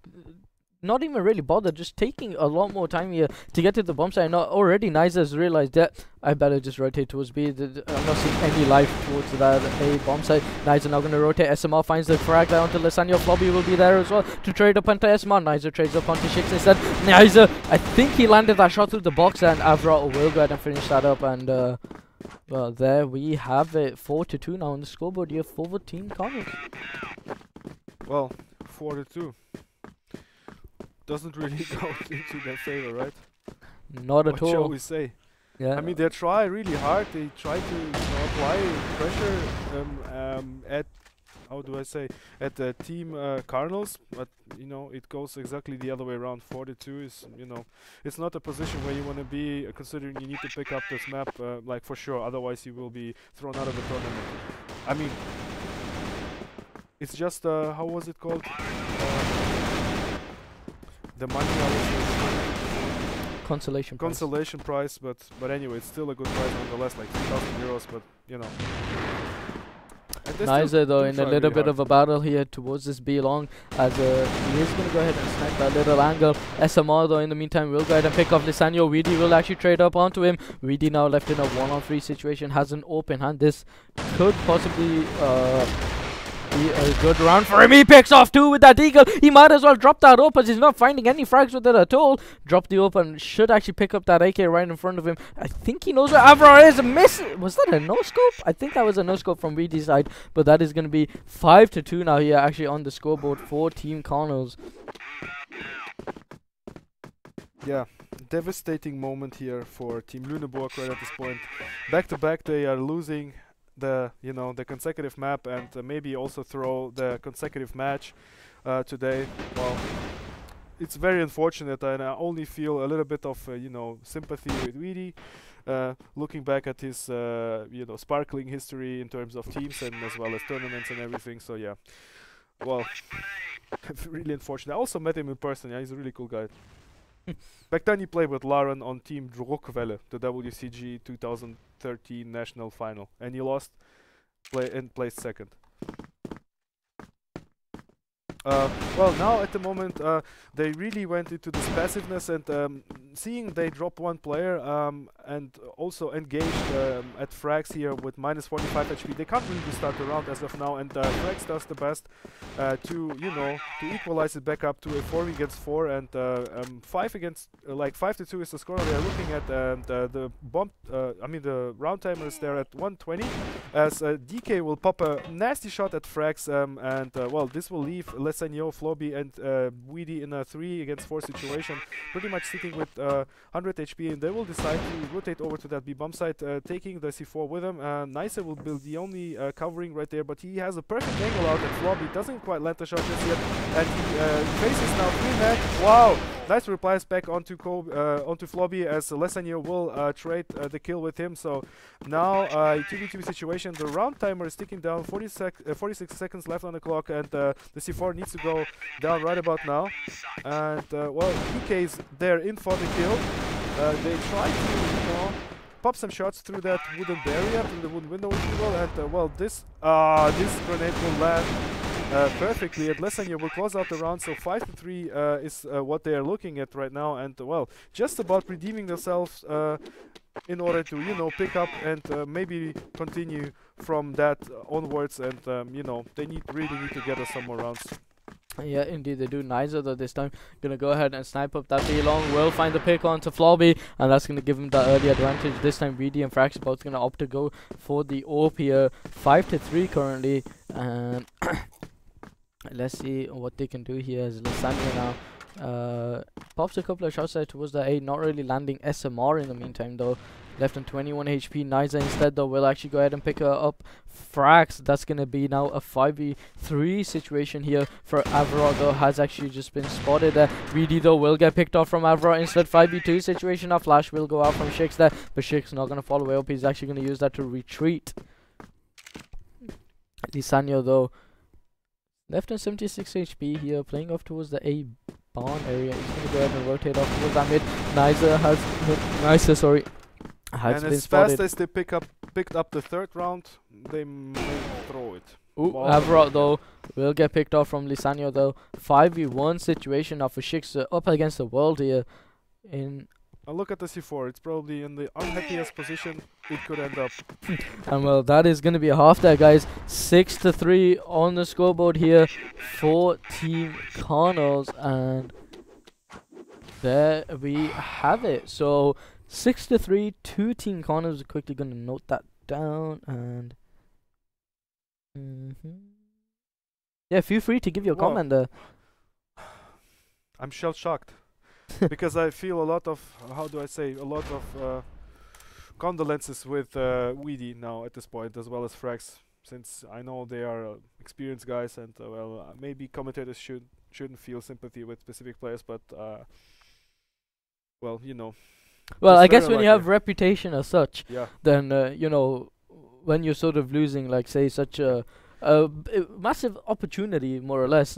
really bothered, just taking a lot more time here to get to the bomb site. Now already Niza has realized that I better just rotate towards B. I'm not seeing any life towards that A bomb site. Niza now going to rotate. SMR finds the frag down to Lisanio. Flobby will be there as well to trade up onto SMR. Niza trades up onto Shix instead. Niza, I think he landed that shot through the box, and Avrot will go ahead and finish that up. And well, there we have it. 4-2 now on the scoreboard here for Team Carnals. Well, 4-2. Doesn't really go into their favor, right? Not at all. What shall we say? Yeah. I mean, they try really hard. They try to apply pressure at, how do I say, at the team Carnals, but it goes exactly the other way around. 4-2 is, it's not a position where you want to be, considering you need to pick up this map like for sure. Otherwise, you will be thrown out of the tournament. I mean, it's just how was it called? The money consolation price, but anyway, it's still a good price nonetheless, like 3,000 euros. But Niza though in a little bit of a battle here towards this B long, as he is going to go ahead and snipe that little angle. SMR though in the meantime will go ahead and pick off Lisanio. Weedy will actually trade up onto him. Weedy now left in a 1-on-3 situation, has an open hand. This could possibly be a good round for him. He picks off 2 with that eagle. He might as well drop that open. He's not finding any frags with it at all. Drop the open. Should actually pick up that AK right in front of him. I think he knows where Avrot is. Miss. Was that a no-scope? I think that was a no-scope from Weedy's side. But that is going to be 5-2 now here actually on the scoreboard for Team Carnals. Yeah, devastating moment here for Team Lüneburg right at this point. Back to back they are losing the consecutive map, and maybe also throw the consecutive match today. Well, it's very unfortunate, and I only feel a little bit of sympathy with Weedy, looking back at his sparkling history in terms of teams and as well as tournaments and everything. So yeah, well, really unfortunate. I also met him in person. Yeah, he's a really cool guy. Back then he played with Lauren on Team Druckwelle, the WCG 2013 national final, and he lost, placed second. Well, now at the moment they really went into this passiveness, and seeing they drop one player and also engaged at frags here with minus 45 HP, they can't really start the round as of now, and frags does the best to equalize it back up to a 4 against 4, and 5-2 is the score they are looking at. The round timer is there at 120, as DK will pop a nasty shot at frags, well, this will leave Lisanio, Flobby, and Weedy in a 3 against 4 situation, pretty much sitting with 100 HP, and they will decide to rotate over to that B bomb site, taking the C4 with him. Nicer will build the only covering right there, but he has a perfect angle out, and Flobby doesn't quite land the shot just yet, and he faces now 3-man. Wow! Nice replies back onto Flobby, as Lisanio will trade the kill with him. So now 2v2 situation. The round timer is ticking down. 46 seconds left on the clock, and the C4 needs to go down right about now. And well, DK is there in for the kill. They try to pop some shots through that wooden barrier, through the wooden window, if you will, and well, this grenade will land perfectly, and Lesania will close out the round. So 5-3 is what they are looking at right now, and well, just about redeeming themselves in order to, you know, pick up and maybe continue from that onwards, and you know, they really need to get us some more rounds. Yeah, indeed they do. Nicer though this time gonna go ahead and snipe up that B long. Will find the pick onto Flobby, and that's gonna give him that early advantage. This time VD and Frax both gonna opt to go for the AWP here. 5-3 currently, and let's see what they can do here as Lasagna now pops a couple of shots there towards the A, not really landing SMR in the meantime though. Left on 21 HP. Niza instead though will actually go ahead and pick her up. Frax, that's gonna be now a 5v3 situation here for Avarot though, has actually just been spotted there. VD though will get picked off from Avarot instead. 5v2 situation now. Flash will go out from Shix there, but Shix not gonna follow up. He's actually gonna use that to retreat. Lisanyo though left on 76 HP here, playing off towards the A barn area. He's gonna go ahead and rotate off towards that mid. Niza has and been as spotted. fast as they picked up the third round, they may throw it. Ooh, Wow. Avarot though will get picked off from Lisanyo though. 5v1 situation now for Shix up against the world here. And look at the C4, it's probably in the unhappiest position it could end up. and well, that is gonna be a half there, guys. 6-3 on the scoreboard here for Team Carnals, and there we have it. So 6-3 to Team Carnals. Quickly gonna note that down, and yeah, feel free to give your comment there. I'm shell shocked because I feel a lot of, how do I say, a lot of condolences with Weedy now at this point, as well as Frax, since I know they are experienced guys, and well, maybe commentators shouldn't feel sympathy with specific players, but well, you know. Well, it's I guess very when you unlucky. have reputation as such, Yeah. then you know, when you're sort of losing, like say, such a massive opportunity, more or less,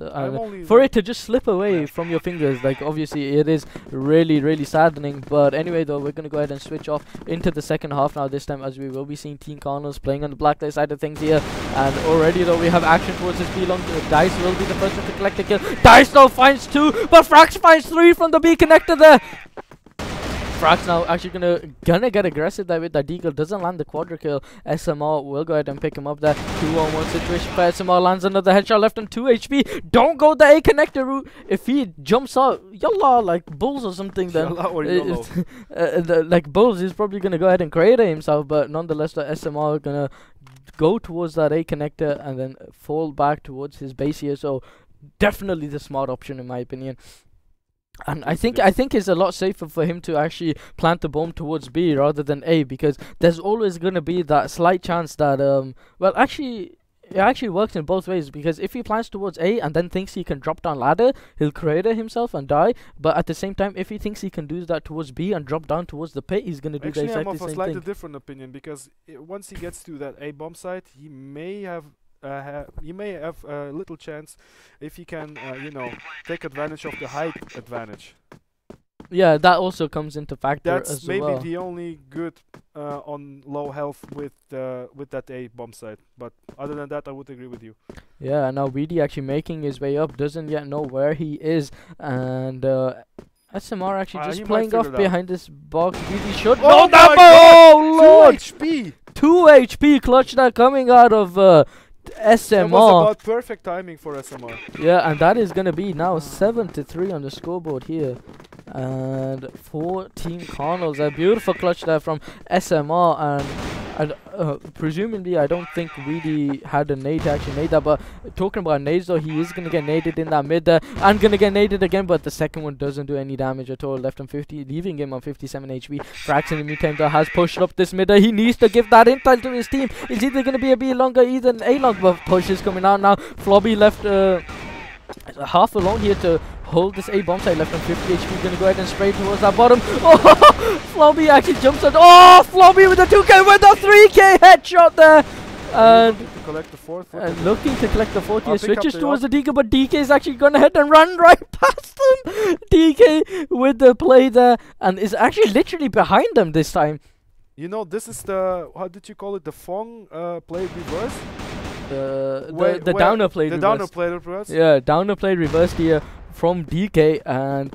for it to just slip away from your fingers, like obviously it is really, really saddening. But anyway though, we're gonna go ahead and switch off into the second half now, this time, as we will be seeing Team Carnals playing on the Blacklight side of things here. And already though we have action towards this B long. Dice will be the first one to collect the kill. Dice though finds 2, but Frax finds 3 from the B connector there. Frax now actually gonna get aggressive there with that deagle. Doesn't land the quadra kill. SMR will go ahead and pick him up there. 2-on-1 situation for SMR. Lands another headshot, left on 2 HP. Don't go the A connector route. If he jumps out, yalla, like bulls or something, then like bulls, he's probably gonna go ahead and create it himself. But nonetheless, the SMR gonna go towards that A connector and then fall back towards his base here. So definitely the smart option in my opinion. And I think it's a lot safer for him to actually plant the bomb towards B rather than A, because there's always gonna be that slight chance that well, actually it actually works in both ways, because if he plants towards A and then thinks he can drop down ladder, he'll create it himself and die. But at the same time, if he thinks he can do that towards B and drop down towards the pit, he's gonna do the exactly I'm of a same slightly thing. different opinion, because once he gets to that A bomb site, he may have a little chance if he can, you know, take advantage of the height advantage. Yeah, that also comes into factor That's as maybe well. the only good on low health with that A bomb site. But other than that, I would agree with you. Yeah, now VD actually making his way up, doesn't yet know where he is, and SMR actually just playing off behind this box. VD should know that. Oh lord! 2 HP! 2 HP clutch that coming out of SMR. That was about perfect timing for SMR. Yeah, and that is gonna be now 7-3 on the scoreboard here. And for Team Carnals, a beautiful clutch there from SMR, and presumably I don't think Weedy had a nade to actually nade that, but talking about nades though, he is gonna get naded in that mid there, and gonna get naded again, but the second one doesn't do any damage at all, left on 50, leaving him on 57 HP. Frax in the meantime though has pushed up this mid there. He needs to give that intel to his team. It's either gonna be a B longer, either an A long, but push is coming out now. Flobby left half alone here to hold this A bomb site, left on 50 HP, gonna go ahead and spray towards that bottom. Oh, Flobby actually jumps on. Oh, Flobby with the 2K with the 3K headshot there. And looking to collect the fourth. Looking to collect the fourth here, switches towards the DK, but DK is actually gonna hit and run right past him. DK with the play there, and is actually literally behind them this time. You know, this is the, how did you call it? The Fong played reverse. The downer played the reversed. downer played reverse. Yeah, downer played reversed here from DK, and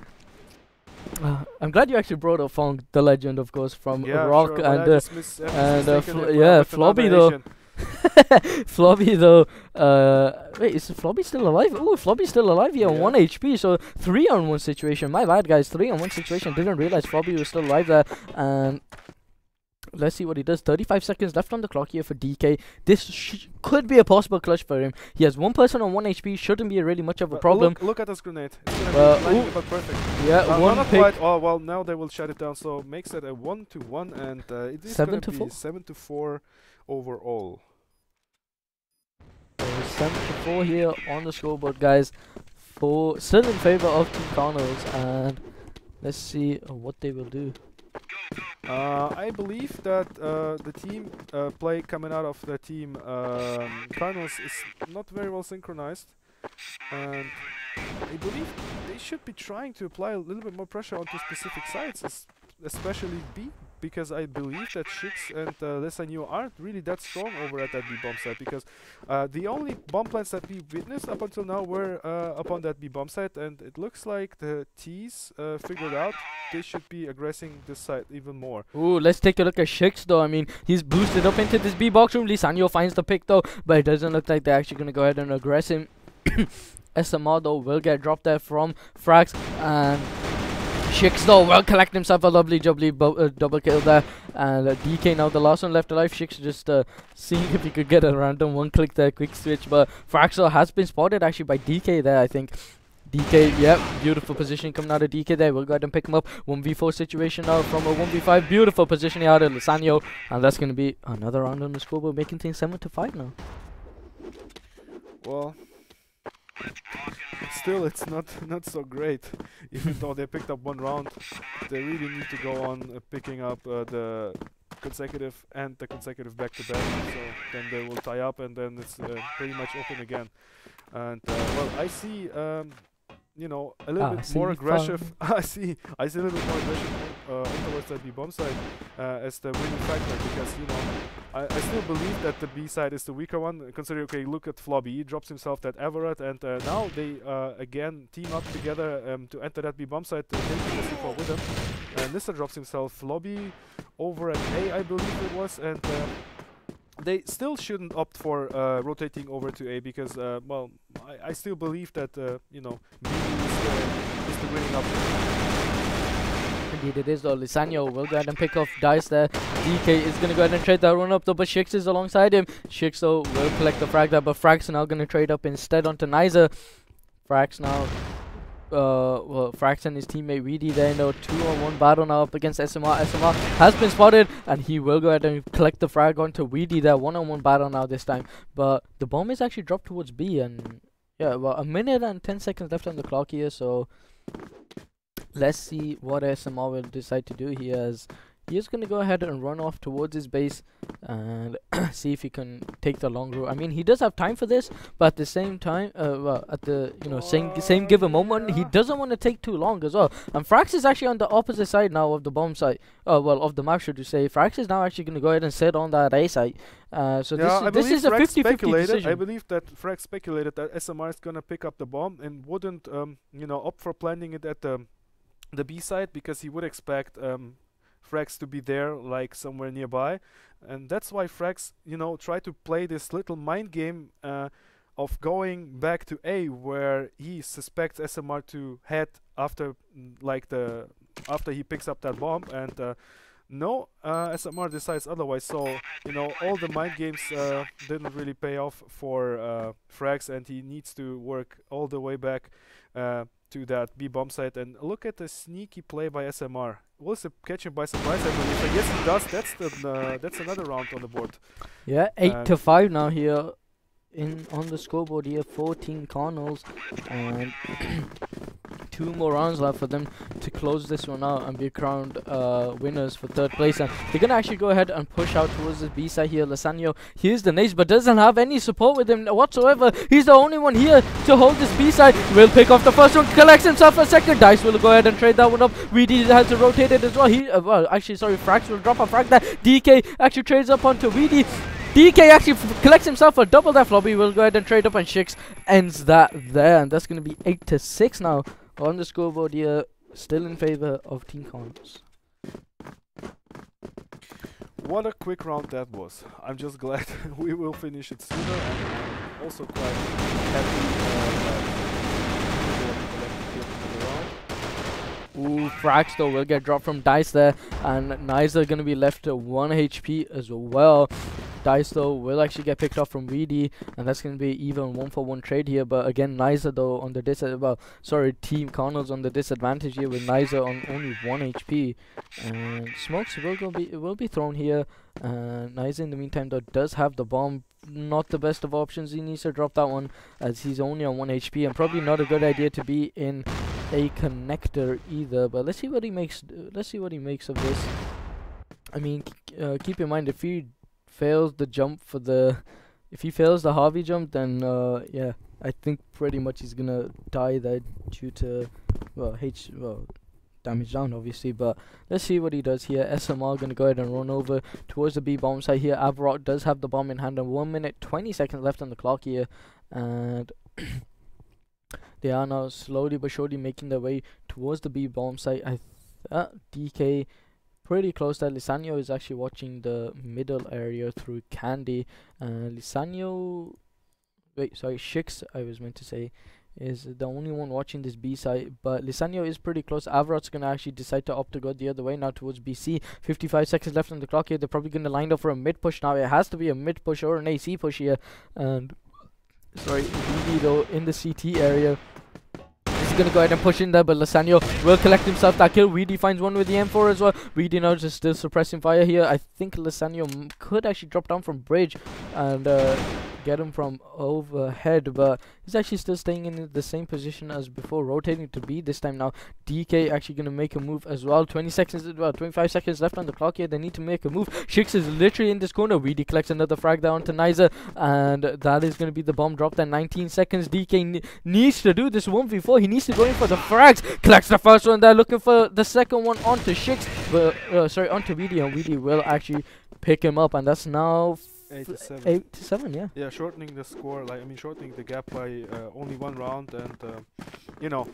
I'm glad you actually brought up Fong, the legend, of course, from Rock, sure, and Flobby though. Flobby though, wait, is Flobby still alive? Oh, Flobby's still alive here on 1 HP, so 3-on-1 situation. My bad, guys, 3-on-1 situation. Didn't realize Flobby was still alive there, and let's see what he does. 35 seconds left on the clock here for DK. This could be a possible clutch for him. He has one person on 1 HP. Shouldn't be really much of a problem. Look at this grenade. It's gonna be perfect. Yeah, one not pick. quite. Oh well, now they will shut it down. So makes it a 1-1, and it is 7-4. 7-4 overall. 7-4 here on the scoreboard, guys. Still in favor of Team Carnals, and let's see what they will do. I believe that the team play coming out of the team Carnals is not very well synchronized, and I believe they should be trying to apply a little bit more pressure onto specific sides, especially B, because I believe that Shix and Lesanio aren't really that strong over at that B bomb site, because the only bomb plants that we witnessed up until now were upon that B bomb site, and it looks like the T's figured out they should be aggressing this site even more. Ooh, let's take a look at Shix though. I mean, he's boosted up into this B box room. Lesanio finds the pick though, but it doesn't look like they're actually going to go ahead and aggress him. SMR though will get dropped there from Frax, and Shix though will collect himself a lovely double kill there, and DK now the last one left alive. Shix just seeing if he could get a random one click there, quick switch, but Frax has been spotted actually by DK there, I think. DK, yeah, beautiful position coming out of DK there. We'll go ahead and pick him up. 1v4 situation now from a 1v5. Beautiful positioning out of Lesanio, and that's going to be another round on the scoreboard, making things 7-5 now. Well, still it's not so great. Even though they picked up one round, they really need to go on picking up the consecutive and the consecutive back-to-back. So then they will tie up, and then it's pretty much open again. And well, I see you know, a little bit more aggressive. I see a little bit more aggression towards the B bomb side as the winning factor, because you know I still believe that the B side is the weaker one. Considering, okay, look at Flobby, he drops himself that Everett, and now they again team up together to enter that B bomb side, taking the C4 with them. And Nissa drops himself Flobby over at A, I believe it was, and they still shouldn't opt for rotating over to A, because well, I still believe that you know, B is the winning option. Indeed it is though. Lesanio will go ahead and pick off dice there. DK is going to go ahead and trade that one up though, but Shix is alongside him. Shix though will collect the frag there, but Frax now going to trade up instead onto Nizer. Frax now well, Frax and his teammate Weedy there in a 2-on-1 battle now up against SMR. SMR has been spotted, and he will go ahead and collect the frag onto Weedy there. 1-on-1 battle now this time, but the bomb is actually dropped towards B, and yeah, well, 1 minute and 10 seconds left on the clock here, so let's see what SMR will decide to do here, as he is going to go ahead and run off towards his base and see if he can take the long route. I mean, he does have time for this, but at the same time, well, at the same given moment, he doesn't want to take too long as well. And Frax is actually on the opposite side now of the bomb site. Well, of the map, should you say. Frax is now actually going to go ahead and sit on that A site. So yeah, this is a 50-50 decision. I believe that Frax speculated that SMR is going to pick up the bomb and wouldn't, you know, opt for planting it at the B side, because he would expect Frax to be there, like somewhere nearby, and that's why Frax, you know, tried to play this little mind game of going back to A, where he suspects SMR to head after, after he picks up that bomb, and no, SMR decides otherwise. So you know, all the mind games didn't really pay off for Frax, and he needs to work all the way back to that B bomb site. And look at the sneaky play by SMR. Was it catch him by surprise? I believe. But yes, he does. That's another round on the board. Yeah, 8-5 now here on the scoreboard here. 14 Carnals and 2 more rounds left for them to close this one out and be crowned winners for 3rd place. And they're gonna actually go ahead and push out towards the B side here. Lysandro here's the nades but doesn't have any support with him whatsoever. He's the only one here to hold this B side. Will pick off the first one, collects himself a second. Dice will go ahead and trade that one up. VD has to rotate it as well. Well, actually, sorry, Frax will drop a frag that. DK actually trades up onto VD. DK actually collects himself a double that. Floppy will go ahead and trade up, and Shix ends that there. And that's going to be 8-6 now on the scoreboard here, still in favor of Team Carnals. What a quick round that was. I'm just glad we will finish it sooner, and I'm also quite happy Ooh, Frax though will get dropped from Dice there, and Niza gonna be left to 1 HP as well. Dice though will actually get picked off from VD, and that's gonna be even 1-for-1 trade here. But again, Niza though on the Team Carnals on the disadvantage here with Niza on only 1 HP, and smokes will be thrown here. Niza in the meantime though does have the bomb. Not the best of options. He needs to drop that one as he's only on 1 HP, and probably not a good idea to be in a connector either. But let's see what he makes. Let's see what he makes of this. I mean, keep in mind if he fails the jump for if he fails the Harvey jump, then yeah, I think pretty much he's gonna die there due to damage down obviously. But let's see what he does here. SMR gonna go ahead and run over towards the B bomb site here. Avrot does have the bomb in hand, and 1 minute 20 seconds left on the clock here, and they are now slowly but surely making their way towards the B bomb site. DK pretty close there. Lysandro is actually watching the middle area through Candy. Shix, I was meant to say, is the only one watching this B side, but Lysandro is pretty close. Avrot's gonna actually decide to opt to go the other way now towards BC. 55 seconds left on the clock here. They're probably gonna line up for a mid push now. It has to be a mid push or an AC push here. And sorry, VD though in the CT area is gonna go ahead and push in there, but Lysandro will collect himself that kill. VD finds one with the M4 as well. VD now just still suppressing fire here. I think Lysandro could actually drop down from bridge and get him from overhead, but he's actually still staying in the same position as before, rotating to B this time now. DK actually gonna make a move as well. 25 seconds left on the clock here. They need to make a move. Shix is literally in this corner. VD collects another frag down to Niza, and that is gonna be the bomb drop. Then 19 seconds. DK needs to do this 1v4. He needs to go in for the frags. Collects the first one there, looking for the second one onto Shix, but onto VD, and VD will actually pick him up, and that's now 8-7, yeah. Yeah, shortening the score, shortening the gap by only 1 round, and you know,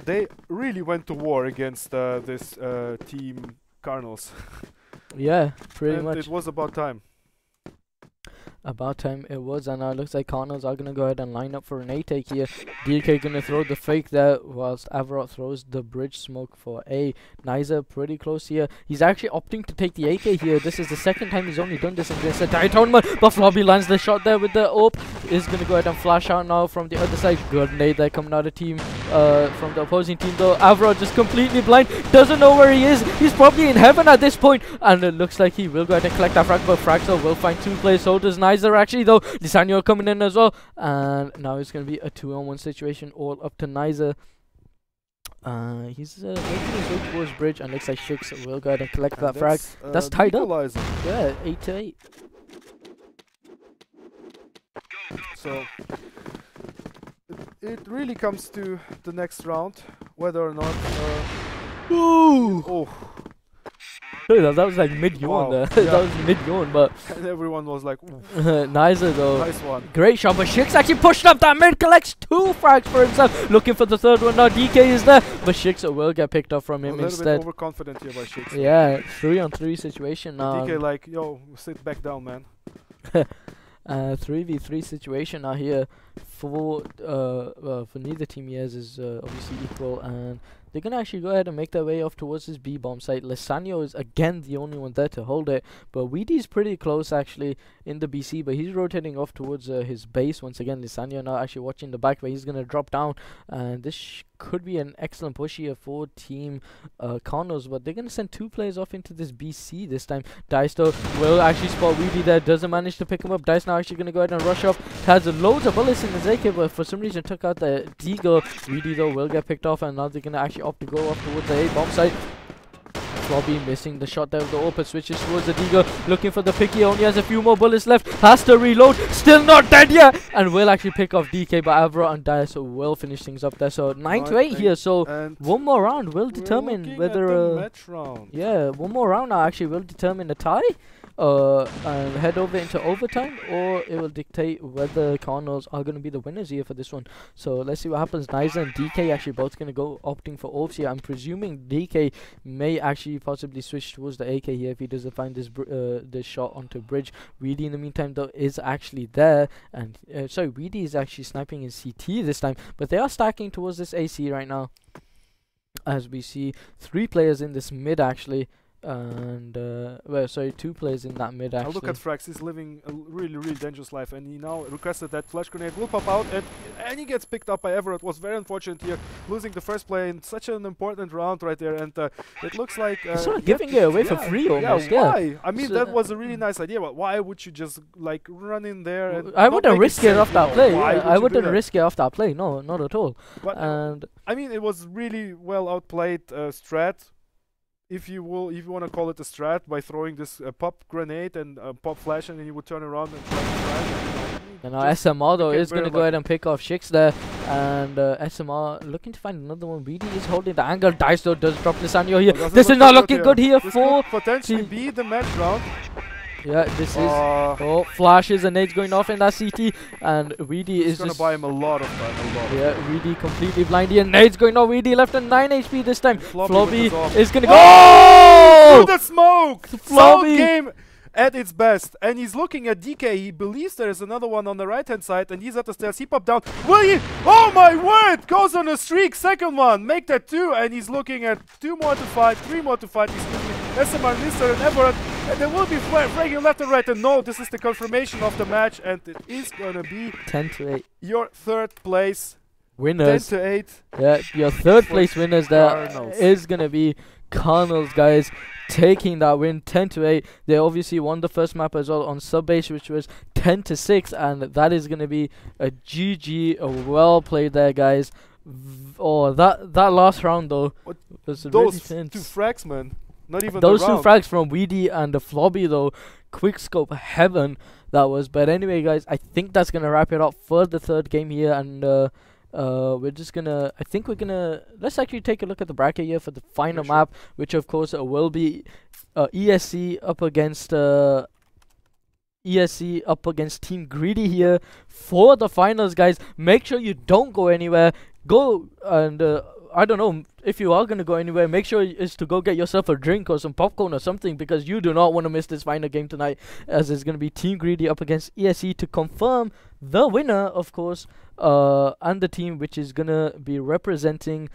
they really went to war against this team Carnals. Yeah, pretty much. It was about time. About time it was, and now looks like Carnals are gonna go ahead and line up for an A take here. DK gonna throw the fake there, whilst Avrot throws the bridge smoke for A. Niza pretty close here. He's actually opting to take the AK here. This is the second time he's only done this in this entire tournament. But Floppy lands the shot there with the AWP. Is gonna go ahead and flash out now from the other side. Good nade there coming out of team from the opposing team though. Avrot just completely blind, doesn't know where he is. He's probably in heaven at this point, and it looks like he will go ahead and collect that frag, but Fraxel will find 2 placeholders. Niza actually though. Lysandro coming in as well, and now it's gonna be a 2-on-1 situation, all up to Niza. He's making his way towards bridge, and looks like Shix will go ahead and collect that frag. That's tied up. Yeah, 8-8. So it really comes to the next round, whether or not. Ooh! Oh. That was like mid-yawn there. Yeah. That was mid-yawn, but and everyone was like, Niza though. Nice one. Great shot, but Shix actually pushed up that mid, collects 2 frags for himself. Looking for the 3rd one now. DK is there, but Shix will get picked up from him instead. A little bit overconfident here by Shix. Yeah, 3-on-3 situation now. DK like, yo, sit back down, man. 3v3 situation now here for neither team here is obviously equal, and they're gonna actually go ahead and make their way off towards this B bomb site. Lysandro is again the only one there to hold it, but Weedy's pretty close actually in the BC, but he's rotating off towards his base once again. Lysandro now actually watching the back, but he's gonna drop down, and this could be an excellent push here for team Carnals, but they're gonna send 2 players off into this BC this time. Dice though will actually spot Weedy there, doesn't manage to pick him up. Dice now actually gonna go ahead and rush off, has loads of bullets in using his AK, but for some reason took out the Deagle. Weedy though will get picked off, and now they're gonna actually opt to go off towards the A bomb site. Floppy missing the shot there with the open, switches towards the Deagle, looking for the picky, only has a few more bullets left, has to reload, still not dead yet, and will actually pick off DK, but Avro and Dias will finish things up there. So 9-8 here, so one more round will determine whether match round. yeah, one more round now actually will determine the tie, and head over into overtime, or it will dictate whether Carnals are going to be the winners here for this one. So let's see what happens. Niza and DK actually both going to go opting for orbs here. I'm presuming DK may actually possibly switch towards the AK here if he doesn't find this shot onto bridge. Weedy in the meantime though is actually there, and sorry, Weedy is actually sniping in CT this time, but they are stacking towards this AC right now, as we see 3 players in this mid actually. And well, sorry, 2 players in that mid actually. Look at Frax, he's living a really dangerous life, and he now requested that flash grenade will pop out, and he gets picked up by Everett. Was very unfortunate here, losing the first play in such an important round right there, and it looks like sort of giving it away for free almost. Yeah, why? I mean, so that was a really nice idea, but why would you just like run in there? And I wouldn't risk it off that play. I wouldn't risk it off that play. No, not at all. But and I mean, it was really well outplayed strat. If you want to call it a strat, by throwing this pop grenade and pop flash, and then you would turn around and try to try. And now SMR though is going to go ahead and pick off Shix there, and SMR looking to find another one. BD is holding the angle. Dice though does drop Lissandro here. This is not looking good here for potentially be the match round. Yeah, this is flashes and nades going off in that CT, and Weedy is gonna buy him a lot of time. Yeah, Weedy completely blind here. Nades going off. Weedy left at 9 HP this time. Floppy is gonna go through the smoke. Floppy game at its best, and he's looking at DK. He believes there is another one on the right hand side, and he's at the stairs. He popped down. Will he? Oh my word! Goes on a streak. Second one, make that 2, and he's looking at 2 more to fight, 3 more to fight. Excuse me. SMR, Mr. and Everett, and there will be fragging left and right. And no, this is the confirmation of the match, and it is gonna be 10-8. Your 3rd place winners. 10-8. Yeah, your 3rd place winners there is gonna be Carnals, guys, taking that win 10-8. They obviously won the first map as well on sub base, which was 10-6, and that is gonna be a GG, well played there, guys. That last round though was really tense. 2 frags, man. Not even those 2 frags from Weedy and the Flobby though, quick scope heaven that was. But anyway, guys, I think that's gonna wrap it up for the 3rd game here, and we're just gonna, I think we're gonna, let's actually take a look at the bracket here for the final map, which of course will be ESC up against Team Greedy here for the finals, guys. Make sure you don't go anywhere. Go and I don't know, if you are going to go anywhere, make sure is to go get yourself a drink or some popcorn or something, because you do not want to miss this final game tonight, as it's going to be Team Greedy up against ESC to confirm the winner, of course, and the team which is going to be representing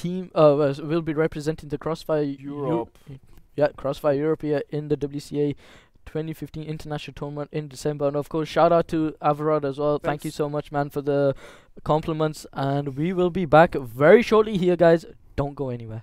will be representing the CrossFire Europe. CrossFire Europe here in the WCA 2015 international tournament in December. And of course, shout out to Averard as well. Thank you so much, man, for the compliments, and we will be back very shortly here, guys. Don't go anywhere.